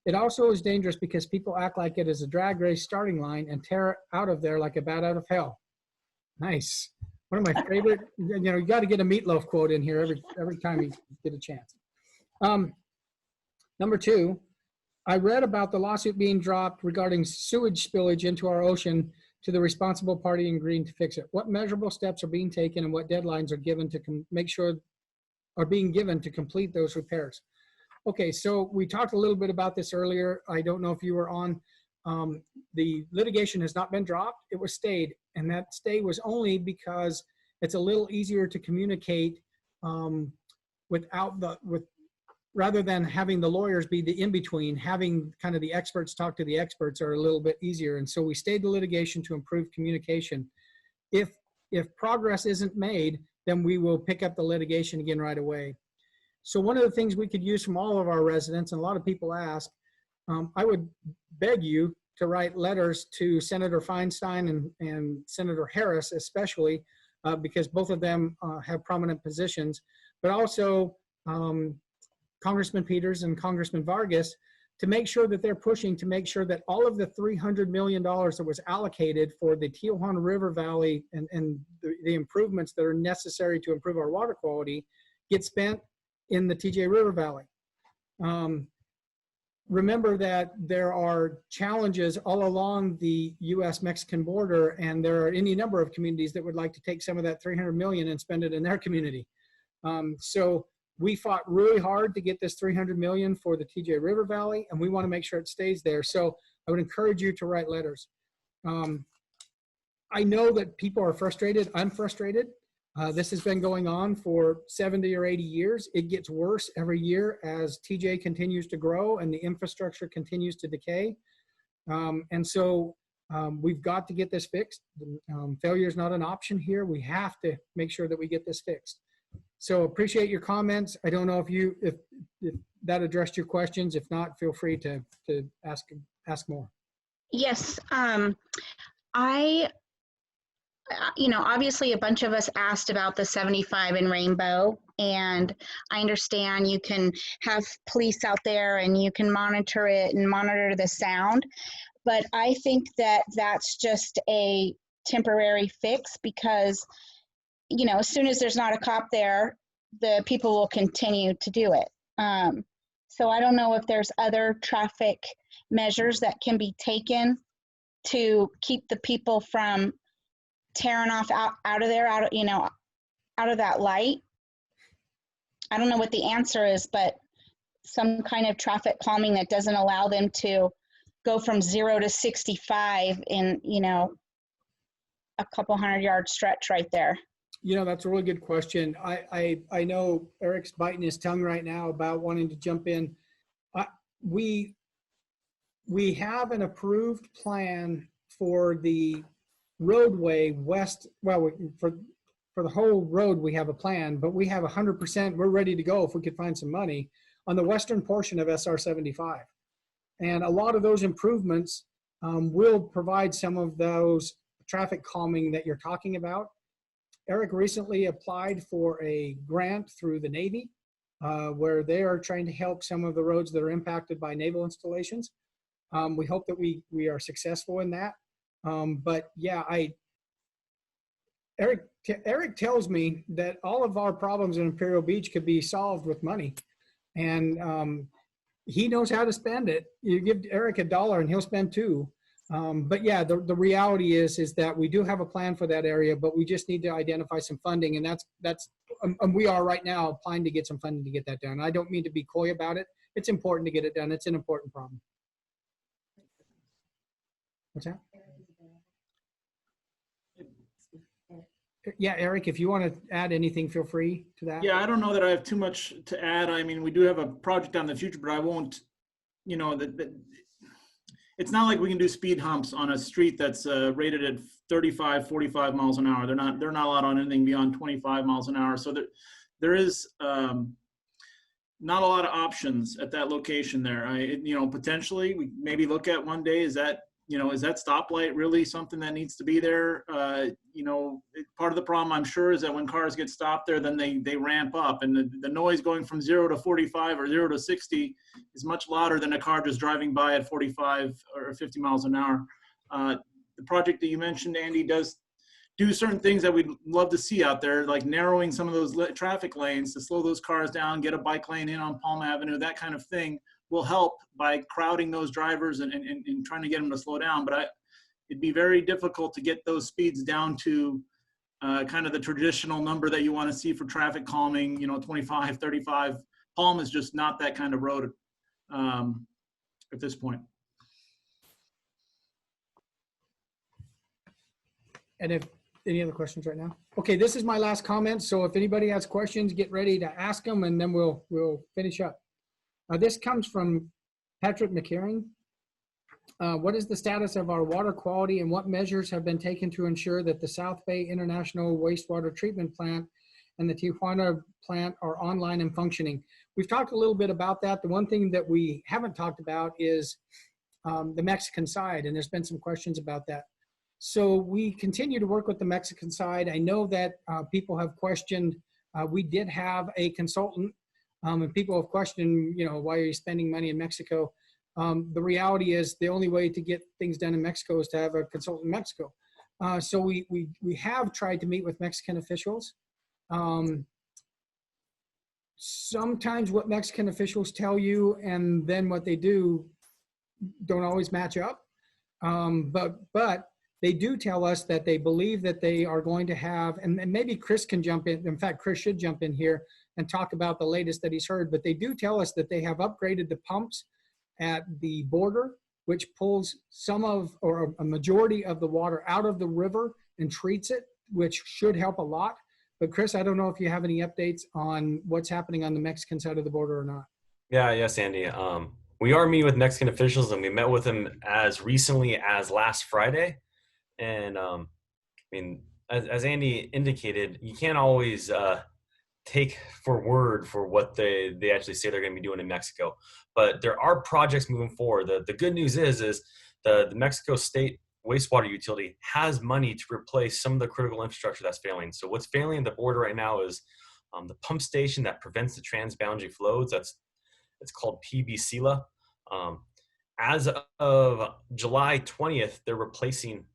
It also is dangerous because people act like it is a drag race starting line and tear out of there like a bat out of hell. Nice. One of my favorite, you got to get a Meatloaf quote in here every time you get a chance. Number 2, I read about the lawsuit being dropped regarding sewage spillage into our ocean to the responsible party and agreeing to fix it. What measurable steps are being taken and what deadlines are given to being given to complete those repairs? Okay, so we talked a little bit about this earlier. I don't know if you were on. The litigation has not been dropped. It was stayed, and that stay was only because it's a little easier to communicate rather than having the lawyers be the in-between, having kind of the experts talk to the experts are a little bit easier. And so we stayed the litigation to improve communication. If progress isn't made, then we will pick up the litigation again right away. So one of the things we could use from all of our residents, and a lot of people ask, I would beg you to write letters to Senator Feinstein and Senator Harris, especially because both of them have prominent positions, but also Congressman Peters and Congressman Vargas, to make sure that they're pushing to make sure that all of the $300 million that was allocated for the Tijuana River Valley and the improvements that are necessary to improve our water quality get spent in the TJ River Valley. Remember that there are challenges all along the U.S.-Mexican border, and there are any number of communities that would like to take some of that $300 million and spend it in their community. So we fought really hard to get this $300 million for the TJ River Valley, and we want to make sure it stays there. So I would encourage you to write letters. I know that people are frustrated. I'm frustrated. This has been going on for 70 or 80 years. It gets worse every year as TJ continues to grow and the infrastructure continues to decay. And so we've got to get this fixed. Failure is not an option here. We have to make sure that we get this fixed. So appreciate your comments. I don't know if that addressed your questions. If not, feel free to ask more.
Yes, obviously a bunch of us asked about the 75 in Rainbow, and I understand you can have police out there and you can monitor it and monitor the sound, but I think that that's just a temporary fix because, as soon as there's not a cop there, the people will continue to do it. So I don't know if there's other traffic measures that can be taken to keep the people from tearing off out of there, out of that light. I don't know what the answer is, but some kind of traffic calming that doesn't allow them to go from 0 to 65 in, a couple 100-yard stretch right there.
That's a really good question. I know Eric's biting his tongue right now about wanting to jump in. We have an approved plan for the roadway west. Well, for the whole road, we have a plan, but we have 100%. We're ready to go if we could find some money on the western portion of SR 75. And a lot of those improvements will provide some of those traffic calming that you're talking about. Eric recently applied for a grant through the Navy where they are trying to help some of the roads that are impacted by naval installations. We hope that we are successful in that. But yeah, Eric tells me that all of our problems in Imperial Beach could be solved with money. And he knows how to spend it. You give Eric $1 and he'll spend $2. But yeah, the reality is that we do have a plan for that area, but we just need to identify some funding, and that's we are right now applying to get some funding to get that done. I don't mean to be coy about it. It's important to get it done. It's an important problem. What's that? Yeah, Eric, if you want to add anything, feel free to that.
Yeah, I don't know that I have too much to add. I mean, we do have a project down the future, but I won't, it's not like we can do speed humps on a street that's rated at 35, 45 miles an hour. They're not allowed on anything beyond 25 miles an hour. So there is not a lot of options at that location there. Potentially we maybe look at one day, is that stoplight really something that needs to be there? Part of the problem, I'm sure, is that when cars get stopped there, then they ramp up, and the noise going from 0 to 45 or 0 to 60 is much louder than a car just driving by at 45 or 50 miles an hour. The project that you mentioned, Andy, does do certain things that we'd love to see out there, like narrowing some of those traffic lanes to slow those cars down, get a bike lane in on Palm Avenue, that kind of thing will help by crowding those drivers and trying to get them to slow down. But it'd be very difficult to get those speeds down to kind of the traditional number that you want to see for traffic calming, 25, 35. Palm is just not that kind of road at this point.
And if any other questions right now? Okay, this is my last comment. So if anybody has questions, get ready to ask them, and then we'll finish up. This comes from Patrick McCarring. What is the status of our water quality, and what measures have been taken to ensure that the South Bay International Wastewater Treatment Plant and the Tijuana plant are online and functioning? We've talked a little bit about that. The one thing that we haven't talked about is the Mexican side, and there's been some questions about that. So we continue to work with the Mexican side. I know that people have questioned, we did have a consultant, and people have questioned, why are you spending money in Mexico? The reality is the only way to get things done in Mexico is to have a consultant in Mexico. So we have tried to meet with Mexican officials. Sometimes what Mexican officials tell you and then what they do don't always match up. But they do tell us that they believe that they are going to have, and maybe Chris can jump in. In fact, Chris should jump in here and talk about the latest that he's heard. But they do tell us that they have upgraded the pumps at the border which pulls some of, or a majority of the water out of the river and treats it, which should help a lot. But Chris, I don't know if you have any updates on what's happening on the Mexican side of the border or not.
Yeah, yes, Andy. We are meeting with Mexican officials, and we met with them as recently as last Friday. And I mean, as Andy indicated, you can't always take for word for what they actually say they're going to be doing in Mexico. But there are projects moving forward. The good news is the Mexico State wastewater utility has money to replace some of the critical infrastructure that's failing. So what's failing at the border right now is the pump station that prevents the transboundary flows. It's called PBCLA. As of July 20th, they're replacing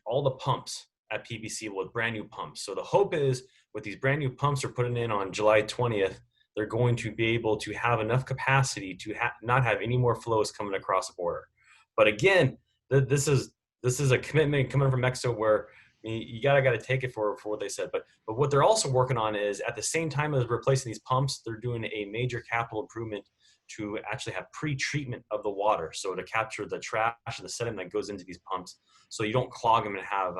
all the pumps at PBCLA with brand new pumps. So the hope is with these brand new pumps they're putting in on July 20th, they're going to be able to have enough capacity to not have any more flows coming across the border. But again, this is a commitment coming from Mexico where you gotta take it for what they said. But what they're also working on is at the same time as replacing these pumps, they're doing a major capital improvement to actually have pre-treatment of the water. So to capture the trash and the sediment that goes into these pumps so you don't clog them and have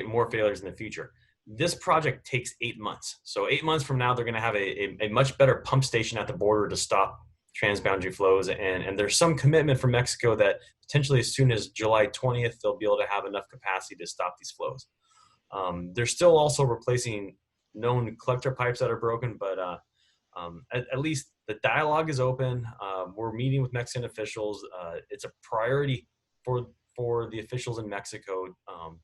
more failures in the future. This project takes 8 months. So 8 months from now, they're gonna have a much better pump station at the border to stop transboundary flows. And there's some commitment from Mexico that potentially as soon as July 20th, they'll be able to have enough capacity to stop these flows. They're still also replacing known collector pipes that are broken, but at least the dialogue is open. We're meeting with Mexican officials. It's a priority for the officials in Mexico,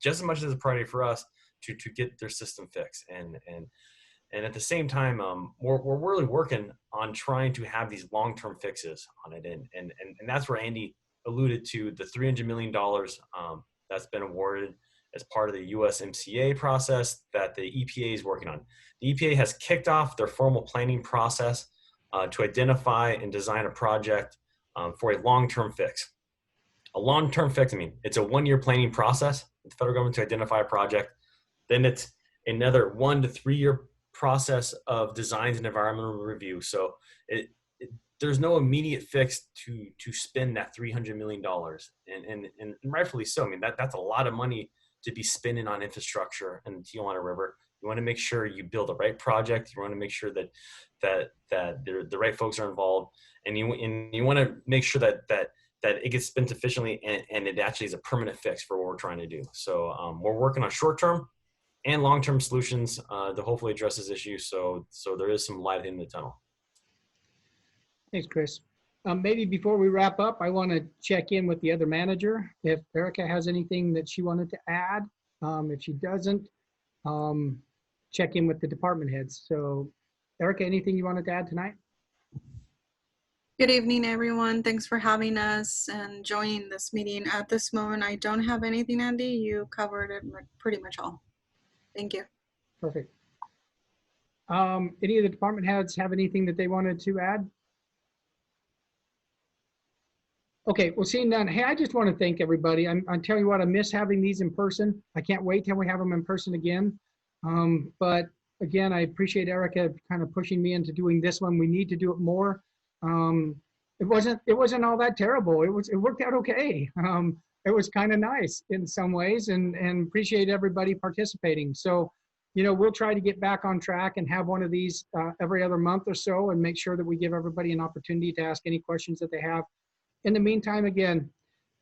just as much as a priority for us to get their system fixed. And at the same time, we're really working on trying to have these long-term fixes on it. And that's where Andy alluded to the $300 million that's been awarded as part of the USMCA process that the EPA is working on. The EPA has kicked off their formal planning process to identify and design a project for a long-term fix. A long-term fix, I mean, it's a 1-year planning process with the federal government to identify a project. Then it's another 1 to 3 year process of designs and environmental review. So there's no immediate fix to spend that $300 million. And rightfully so. I mean, that's a lot of money to be spending on infrastructure in the Tijuana River. You want to make sure you build the right project. You want to make sure that the right folks are involved, and you want to make sure that it gets spent efficiently and it actually is a permanent fix for what we're trying to do. So we're working on short-term and long-term solutions to hopefully address this issue. So there is some light in the tunnel.
Thanks, Chris. Maybe before we wrap up, I want to check in with the other manager. If Erica has anything that she wanted to add, if she doesn't, check in with the department heads. So Erica, anything you wanted to add tonight?
Good evening, everyone. Thanks for having us and joining this meeting. At this moment, I don't have anything, Andy. You covered it pretty much all. Thank you.
Perfect. Any of the department heads have anything that they wanted to add? Okay, well, seeing none, hey, I just want to thank everybody. I'm telling you what, I miss having these in person. I can't wait till we have them in person again. But again, I appreciate Erica kind of pushing me into doing this one. We need to do it more. It wasn't all that terrible. It worked out okay. It was kind of nice in some ways, and appreciate everybody participating. So, you know, we'll try to get back on track and have one of these every other month or so, and make sure that we give everybody an opportunity to ask any questions that they have. In the meantime, again,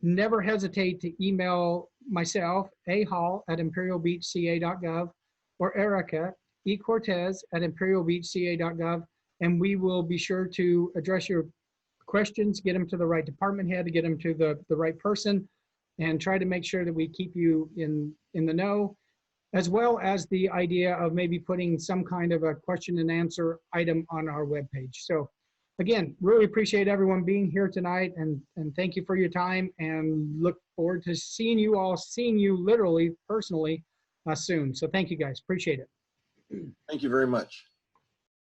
never hesitate to email myself, ahall@imperialbeachca.gov, or Erica, ecortez@imperialbeachca.gov, and we will be sure to address your questions, get them to the right department head, get them to the right person, and try to make sure that we keep you in the know, as well as the idea of maybe putting some kind of a question and answer item on our webpage. So again, really appreciate everyone being here tonight, and thank you for your time, and look forward to seeing you literally, personally soon. So thank you guys, appreciate it.
Thank you very much.